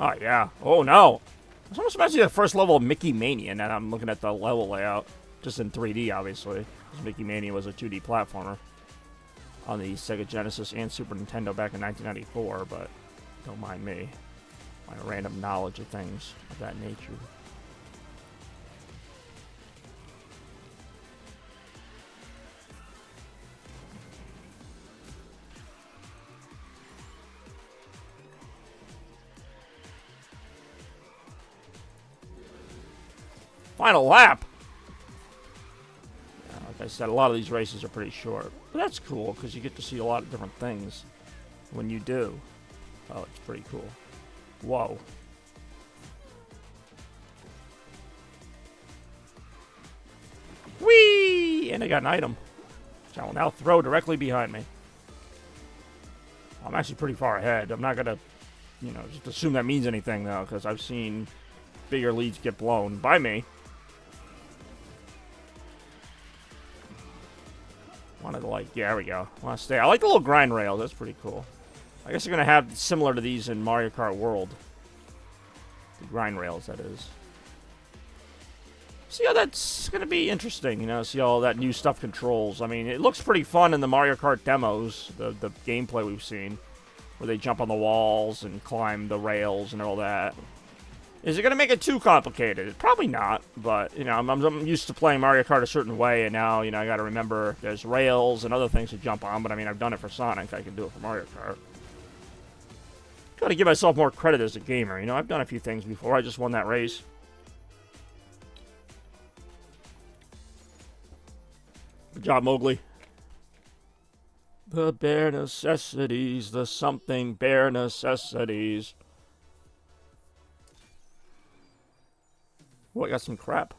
Oh, yeah. Oh, no. It's almost reminds me of the first level of Mickey Mania, and then I'm looking at the level layout. Just in 3D, obviously. Because Mickey Mania was a 2D platformer on the Sega Genesis and Super Nintendo back in 1994, but don't mind me. My random knowledge of things of that nature. Final lap! Yeah, like I said, a lot of these races are pretty short. But that's cool, because you get to see a lot of different things when you do. Oh, it's pretty cool. Whoa. Whee! And I got an item, which I will now throw directly behind me. I'm actually pretty far ahead. I'm not going to, just assume that means anything, though, because I've seen bigger leads get blown by me. Wanted to, yeah, there we go. Want to stay. I like the little grind rails. That's pretty cool. I guess they're going to have similar to these in Mario Kart World. The grind rails, that is. See how that's going to be interesting, see all that new stuff controls. I mean, it looks pretty fun in the Mario Kart demos, the gameplay we've seen, where they jump on the walls and climb the rails and all that. Is it going to make it too complicated? Probably not, but, I'm used to playing Mario Kart a certain way, and now, I got to remember there's rails and other things to jump on, but, I mean, I've done it for Sonic. I can do it for Mario Kart. Got to give myself more credit as a gamer, I've done a few things before. I just won that race. Good job, Mowgli. The bare necessities, the something bare necessities. Oh, I got some crap.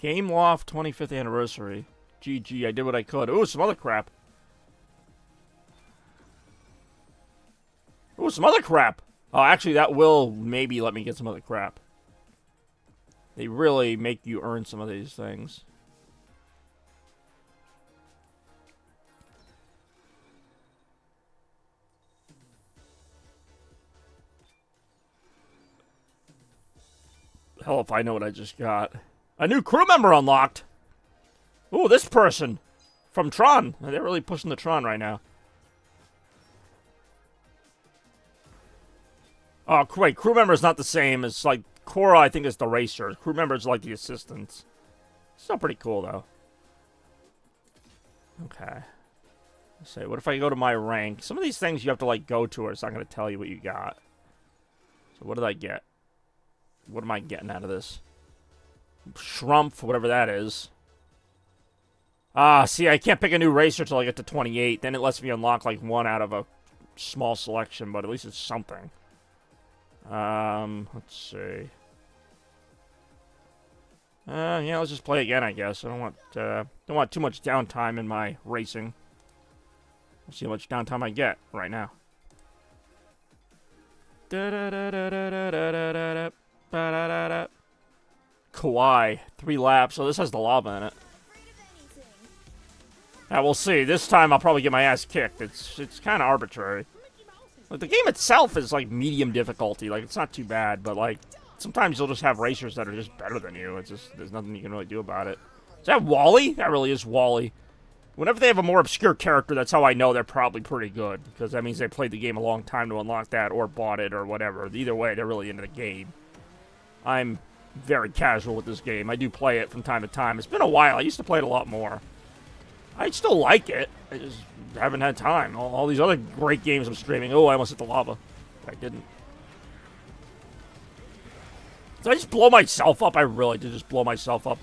Game Loft 25th anniversary. GG, I did what I could. Ooh, some other crap. Ooh, some other crap. Oh, actually, that will maybe let me get some other crap. They really make you earn some of these things. Hell if I know what I just got. A new crew member unlocked! Ooh, this person! From Tron. They're really pushing the Tron right now. Oh, wait, crew member is not the same as, Cora, I think, is the racer. Crew member is, the assistants. Still pretty cool, though. Okay. Let's see, what if I go to my rank? Some of these things you have to, go to, or it's not going to tell you what you got. So what did I get? What am I getting out of this? Shrumpf, whatever that is. Ah, see, I can't pick a new racer until I get to 28. Then it lets me unlock, one out of a small selection, but at least it's something. Let's see. Yeah, let's just play again, I guess. I don't want too much downtime in my racing. Let's see how much downtime I get right now. Kawaii, 3 laps. So this has the lava in it. Yeah, we'll see. This time I'll probably get my ass kicked. It's kind of arbitrary. Like, the game itself is like medium difficulty. Like, it's not too bad, but like sometimes you'll just have racers that are just better than you. It's just there's nothing you can really do about it. Is that Wally? That really is Wally. Whenever they have a more obscure character, that's how I know they're probably pretty good, because that means they played the game a long time to unlock that, or bought it, or whatever. Either way, they're really into the game. I'm very casual with this game. I do play it from time to time. It's been a while. I used to play it a lot more. I still like it. I just haven't had time. All these other great games I'm streaming. Oh, I almost hit the lava. I didn't. Did I just blow myself up? I really did just blow myself up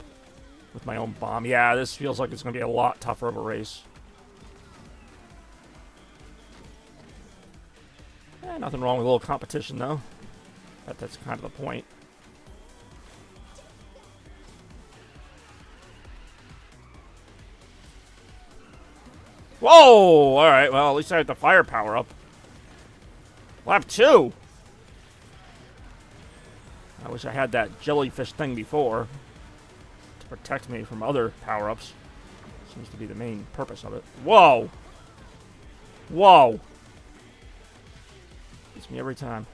with my own bomb. Yeah, this feels like it's going to be a lot tougher of a race. Nothing wrong with a little competition, though. That's kind of the point. Whoa! Alright, well, at least I had the firepower up. Lap 2! I wish I had that jellyfish thing before to protect me from other power-ups. Seems to be the main purpose of it. Whoa! Whoa! Gets me every time.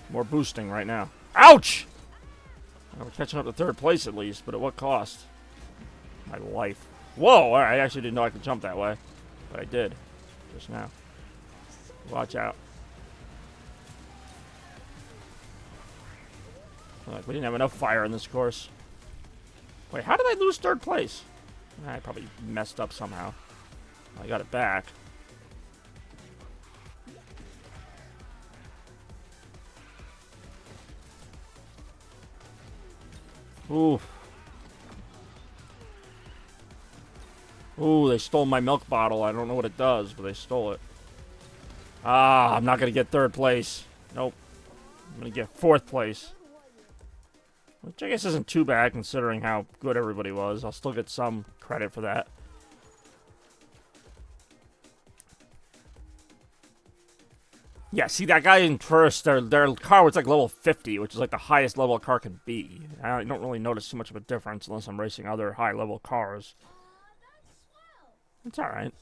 More boosting right now. Ouch! We're catching up to 3rd place at least, but at what cost? My life. Whoa! Alright, I actually didn't know I could jump that way. But I did. Just now. Watch out. Look, we didn't have enough fire in this course. Wait, how did I lose 3rd place? I probably messed up somehow. I got it back. Ooh. Ooh, they stole my milk bottle. I don't know what it does, but they stole it. Ah, I'm not going to get 3rd place. Nope. I'm going to get 4th place. Which I guess isn't too bad considering how good everybody was. I'll still get some credit for that. Yeah, see that guy in first, their car was like level 50, which is like the highest level a car can be. I don't really notice too much of a difference unless I'm racing other high level cars. It's alright.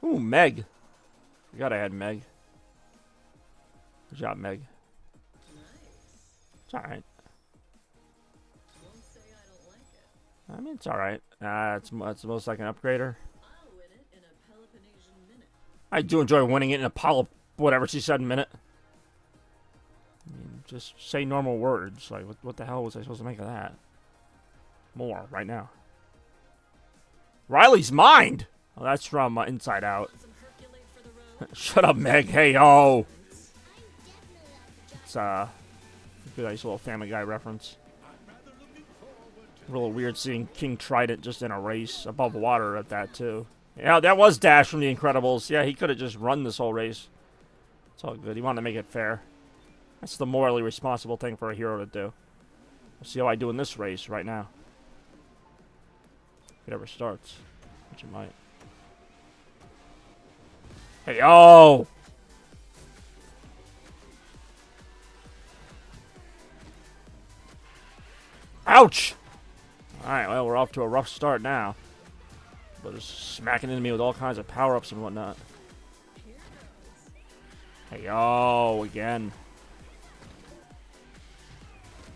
Ooh, Meg. Forgot I had Meg. Good job, Meg. It's alright. I mean, it's alright. It's most like an upgrader. I do enjoy winning it in a whatever she said, minute. I mean, just say normal words. Like, what the hell was I supposed to make of that? More, right now. Riley's Mind! Oh, that's from Inside Out. Shut up, Meg. Hey, yo! It's, a nice little Family Guy reference. Real weird seeing King Trident just in a race above water at that, too. Yeah, that was Dash from The Incredibles. Yeah, he could have just run this whole race. It's all good. He wanted to make it fair. That's the morally responsible thing for a hero to do. We'll see how I do in this race right now. If it ever starts. Which it might. Hey, yo! Ouch! Alright, well, we're off to a rough start now. But just smacking into me with all kinds of power-ups and whatnot. Hey, yo, again.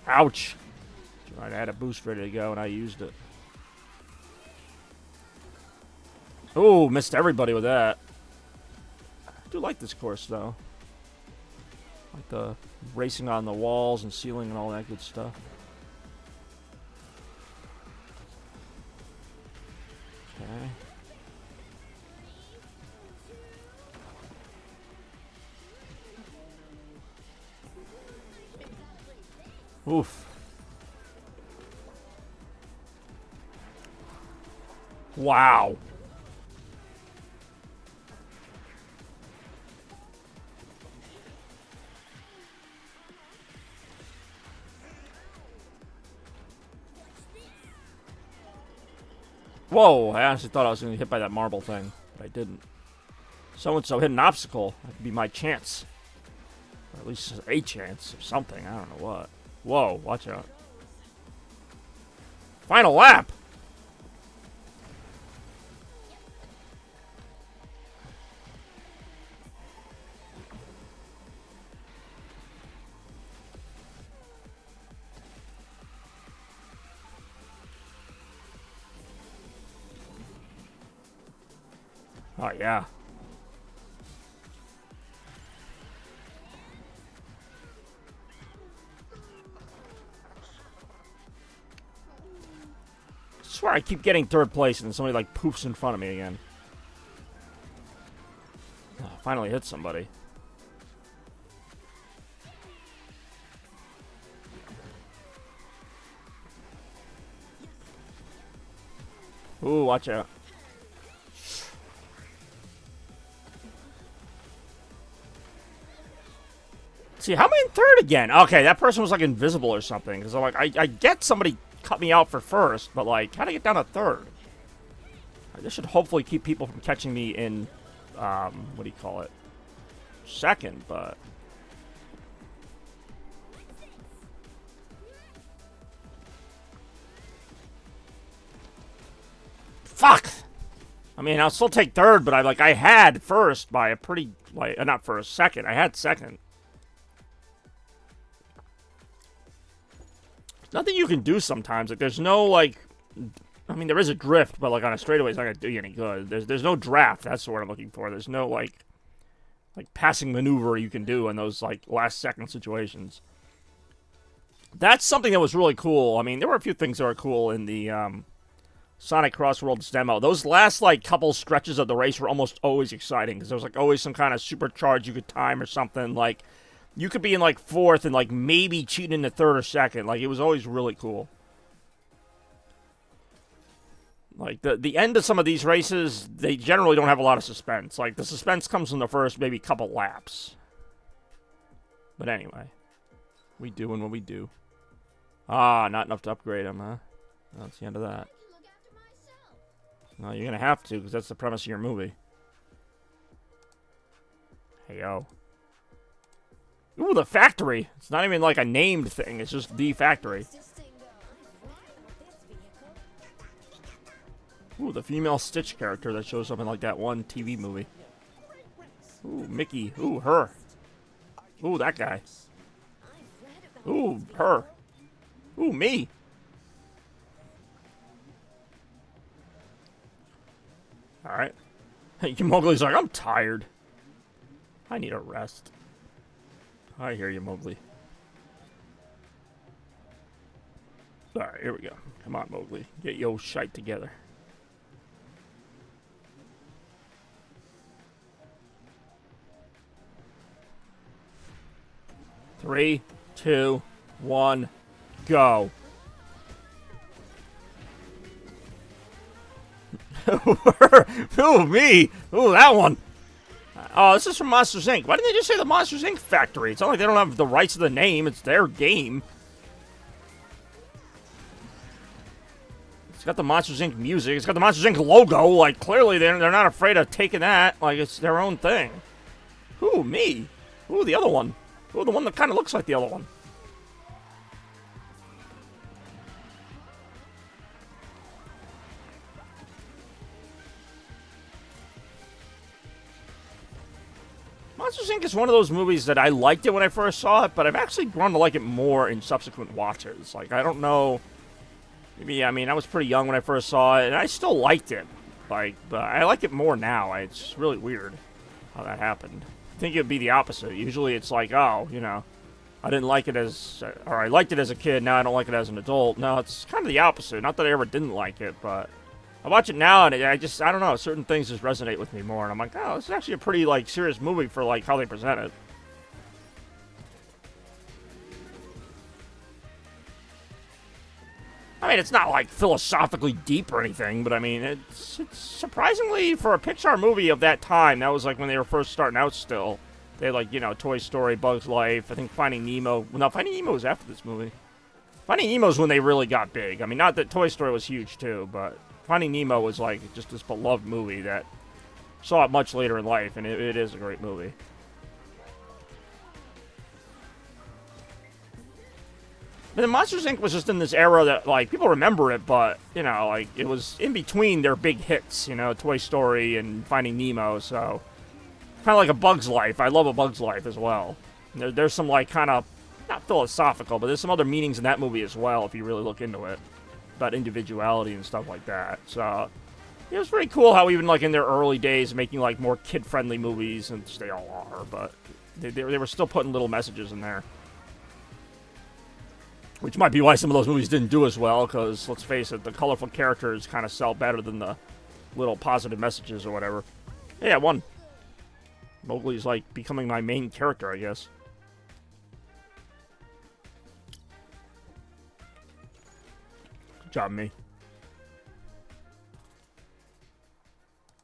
Ouch! Right, I had a boost ready to go and I used it. Ooh, missed everybody with that. I do like this course, though. Like the racing on the walls and ceiling and all that good stuff. Oof. Wow. Whoa, I honestly thought I was going to get hit by that marble thing, but I didn't. So-and-so hit an obstacle. That could be my chance. Or at least a chance of something. I don't know what. Whoa, watch out. Final lap! Oh, yeah. I swear I keep getting third place and somebody like poofs in front of me again. Oh, finally hit somebody. Ooh, watch out. See, how am I in third again? Okay, that person was like invisible or something. Because I'm like, I get somebody cut me out for first, but like, how'd I get down to third? This should hopefully keep people from catching me in, what do you call it? Second, but... Fuck! I mean, I'll still take third, but I had first by a pretty, like, not first, second. I had second. Nothing you can do sometimes. Like, there's no, like... I mean, there is a drift, but, like, on a straightaway, it's not going to do you any good. There's no draft. That's what I'm looking for. There's no, like passing maneuver you can do in those, like, last-second situations. That's something that was really cool. I mean, there were a few things that were cool in the, Sonic Crossworlds demo. Those last, like, couple stretches of the race were almost always exciting, because there was, like, always some kind of supercharge you could time or something, like... You could be in, like, fourth and, like, maybe cheating into third or second. Like, it was always really cool. Like, the end of some of these races, they generally don't have a lot of suspense. Like, the suspense comes from the first maybe couple laps. But anyway. We doing what we do. Ah, not enough to upgrade him, huh? That's the end of that. No, you're gonna have to, because that's the premise of your movie. Hey, yo. Ooh, the factory. It's not even like a named thing. It's just the factory. Ooh, the female Stitch character that shows up in like that one TV movie. Ooh, Mickey. Ooh, her. Ooh, that guy. Ooh, her. Ooh, me. Alright. Mowgli's like, I'm tired. I need a rest. I hear you, Mowgli. Alright, here we go. Come on, Mowgli. Get your shite together. Three, two, one, go. Ooh, me. Ooh, that one. Oh, this is from Monsters, Inc. Why didn't they just say the Monsters, Inc. factory? It's not like they don't have the rights to the name. It's their game. It's got the Monsters, Inc. music. It's got the Monsters, Inc. logo. Like, clearly they're not afraid of taking that. Like, it's their own thing. Ooh, me. Ooh, the other one. Ooh, the one that kind of looks like the other one. Monsters, Inc. is one of those movies that I liked it when I first saw it, but I've actually grown to like it more in subsequent watches. Like, I don't know. Maybe, I mean, I was pretty young when I first saw it, and I still liked it. Like, but I like it more now. It's really weird how that happened. I think it'd be the opposite. Usually it's like, oh, you know, I didn't like it as, or I liked it as a kid, now I don't like it as an adult. No, it's kind of the opposite. Not that I ever didn't like it, but I watch it now, and I don't know, certain things just resonate with me more, and I'm like, oh, this is actually a pretty, like, serious movie for, like, how they present it. I mean, it's not like philosophically deep or anything, but I mean, it's surprisingly for a Pixar movie of that time. That was like when they were first starting out. Still, they had like Toy Story, Bugs Life. I think Finding Nemo. No, Finding Nemo was after this movie. Finding Nemo's when they really got big. I mean, not that Toy Story was huge too, but Finding Nemo was like just this beloved movie that saw it much later in life, and it is a great movie. But the Monsters, Inc. was just in this era that, like, people remember it, but, like, it was in between their big hits, Toy Story and Finding Nemo, so kind of like A Bug's Life. I love A Bug's Life as well. There's some, like, kind of, not philosophical, but there's some other meanings in that movie as well, if you really look into it, about individuality and stuff like that. So it was pretty cool how even, like, in their early days, making, like, more kid-friendly movies, and they all are, but they were still putting little messages in there. Which might be why some of those movies didn't do as well, because, let's face it, the colorful characters kind of sell better than the little positive messages or whatever. Hey, I won. Mowgli's, like, becoming my main character, I guess. Good job, me.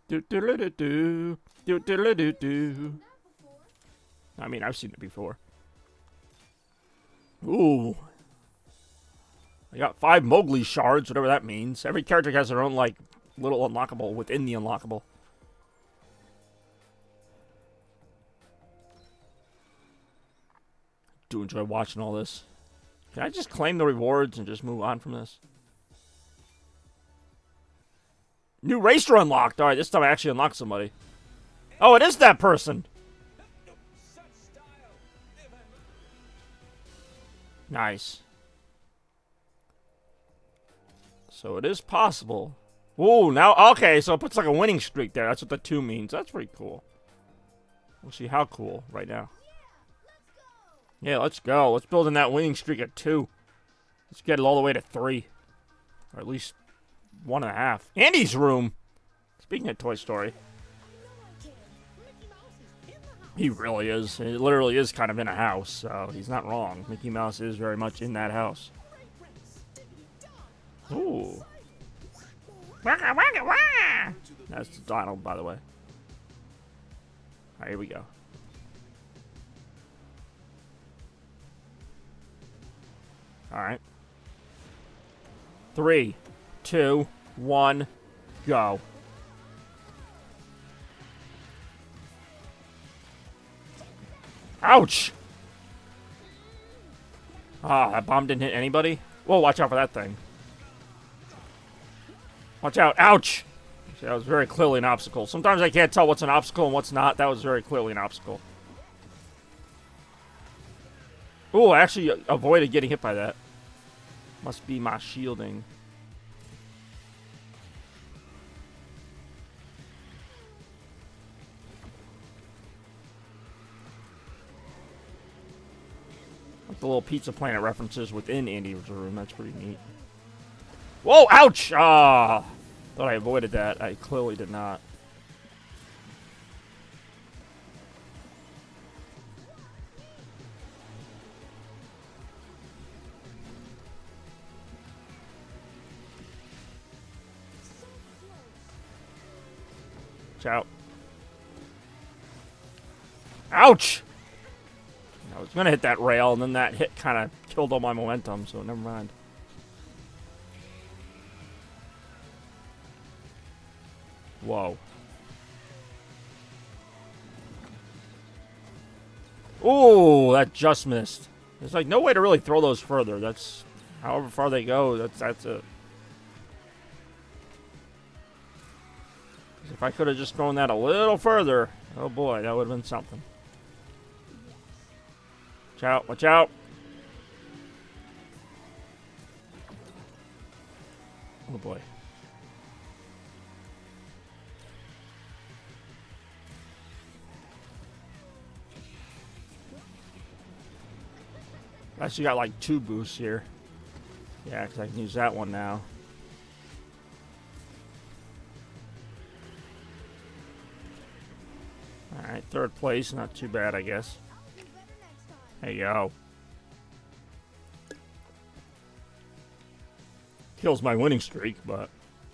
Do-do-do-do-do. Do-do-do-do-do. I mean, I've seen it before. Ooh. I got 5 Mowgli shards, whatever that means. Every character has their own, like, little unlockable within the unlockable. Do enjoy watching all this. Can I just claim the rewards and just move on from this? New racer unlocked. Alright, this time I actually unlocked somebody. Oh, it is that person. Nice. So it is possible. Ooh, now, okay, so it puts like a winning streak there. That's what the 2 means. That's pretty cool. We'll see how cool right now. Yeah, let's go. Let's build in that winning streak at 2. Let's get it all the way to 3. Or at least 1.5. Andy's room. Speaking of Toy Story. He really is. It literally is kind of in a house, so he's not wrong. Mickey Mouse is very much in that house. Ooh. Waka, waka, waka. That's Donald, by the way. Alright, here we go. Alright. 3, 2, 1, go. Ouch! Ah, that bomb didn't hit anybody? Whoa, watch out for that thing. Watch out. Ouch! See, that was very clearly an obstacle. Sometimes I can't tell what's an obstacle and what's not. That was very clearly an obstacle. Ooh, I actually avoided getting hit by that. Must be my shielding. Like the little Pizza Planet references within Andy's room. That's pretty neat. Whoa, ouch! Ah, thought I avoided that. I clearly did not. Watch out. Ouch! I was gonna hit that rail, and then that hit kind of killed all my momentum, so never mind. Whoa. Ooh, that just missed. There's like no way to really throw those further. That's however far they go, that's it. If I could have just thrown that a little further, oh boy, that would have been something. Watch out, watch out. Oh boy. I actually got like 2 boosts here. Yeah, because I can use that one now. Alright, 3rd place. Not too bad, I guess. There you go. kills my winning streak, but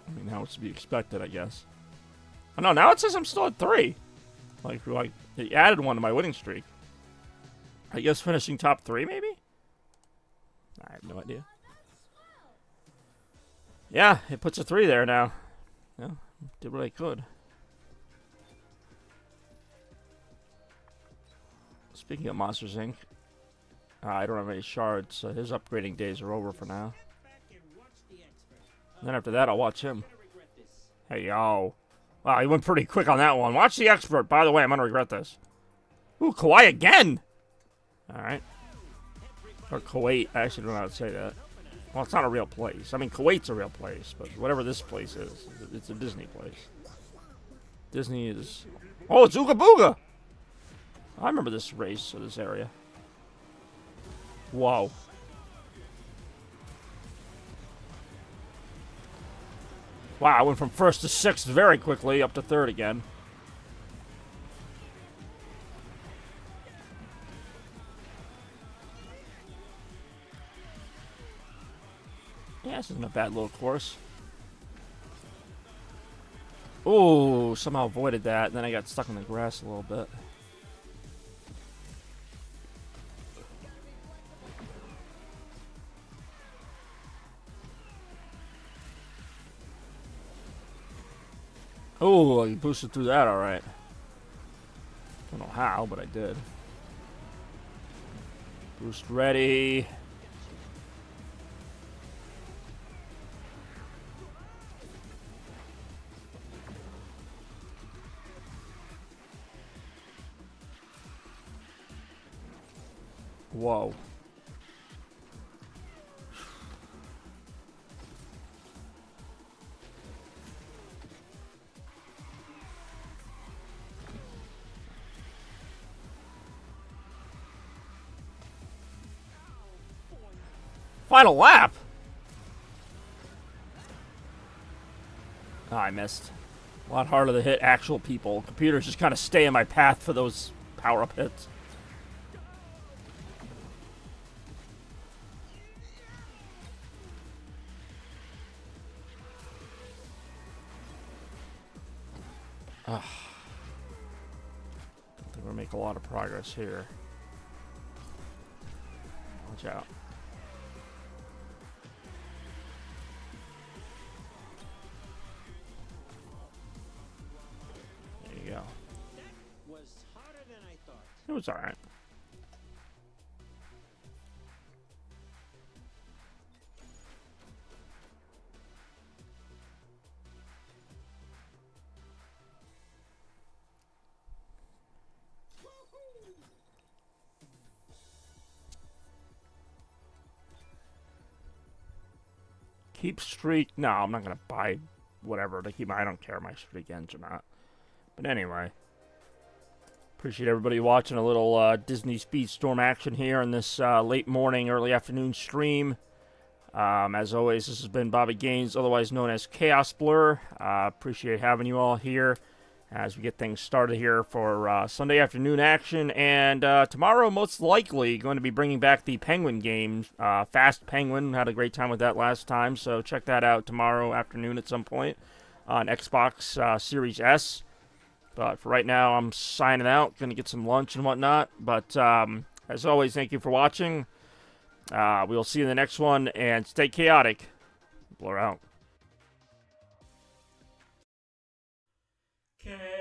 I mean, now it's to be expected, I guess. Oh no, now it says I'm still at 3. Like it added 1 to my winning streak. I guess finishing top 3, maybe? I have no idea. Yeah, it puts a 3 there now. Yeah, did what I could. Speaking of Monsters, Inc., I don't have any shards, so his upgrading days are over for now. And then after that, I'll watch him. Hey, yo. Wow, he went pretty quick on that one. Watch the expert. By the way, I'm going to regret this. Ooh, Kauai again! Alright. Or Kuwait. I actually don't know how to say that. Well, it's not a real place. I mean, Kuwait's a real place, but whatever this place is, it's a Disney place. Disney is... Oh, it's Ooga Booga! I remember this race or this area. Whoa. Wow, I went from 1st to 6th very quickly, up to 3rd again. Yeah, this isn't a bad little course. Ooh, somehow avoided that, and then I got stuck in the grass a little bit. Oh, I boosted through that alright. Don't know how, but I did. Boost ready. Whoa. Final lap! Oh, I missed. A lot harder to hit actual people. Computers just kind of stay in my path for those power-up hits. Ugh. Don't think we'll make a lot of progress here. Watch out. There you go. It was alright. Keep streak. No, I'm not gonna buy whatever to keep my. I don't care if my streak ends or not. But anyway, appreciate everybody watching a little Disney Speedstorm action here in this late morning, early afternoon stream. As always, this has been Bobby Gaines, otherwise known as Chaos Blur. Appreciate having you all here as we get things started here for Sunday afternoon action. And tomorrow, most likely, going to be bringing back the Penguin game. Fast Penguin, had a great time with that last time, so check that out tomorrow afternoon at some point on Xbox Series S. But for right now, I'm signing out, going to get some lunch and whatnot. But as always, thank you for watching. We'll see you in the next one, and stay chaotic. Blur out. Okay.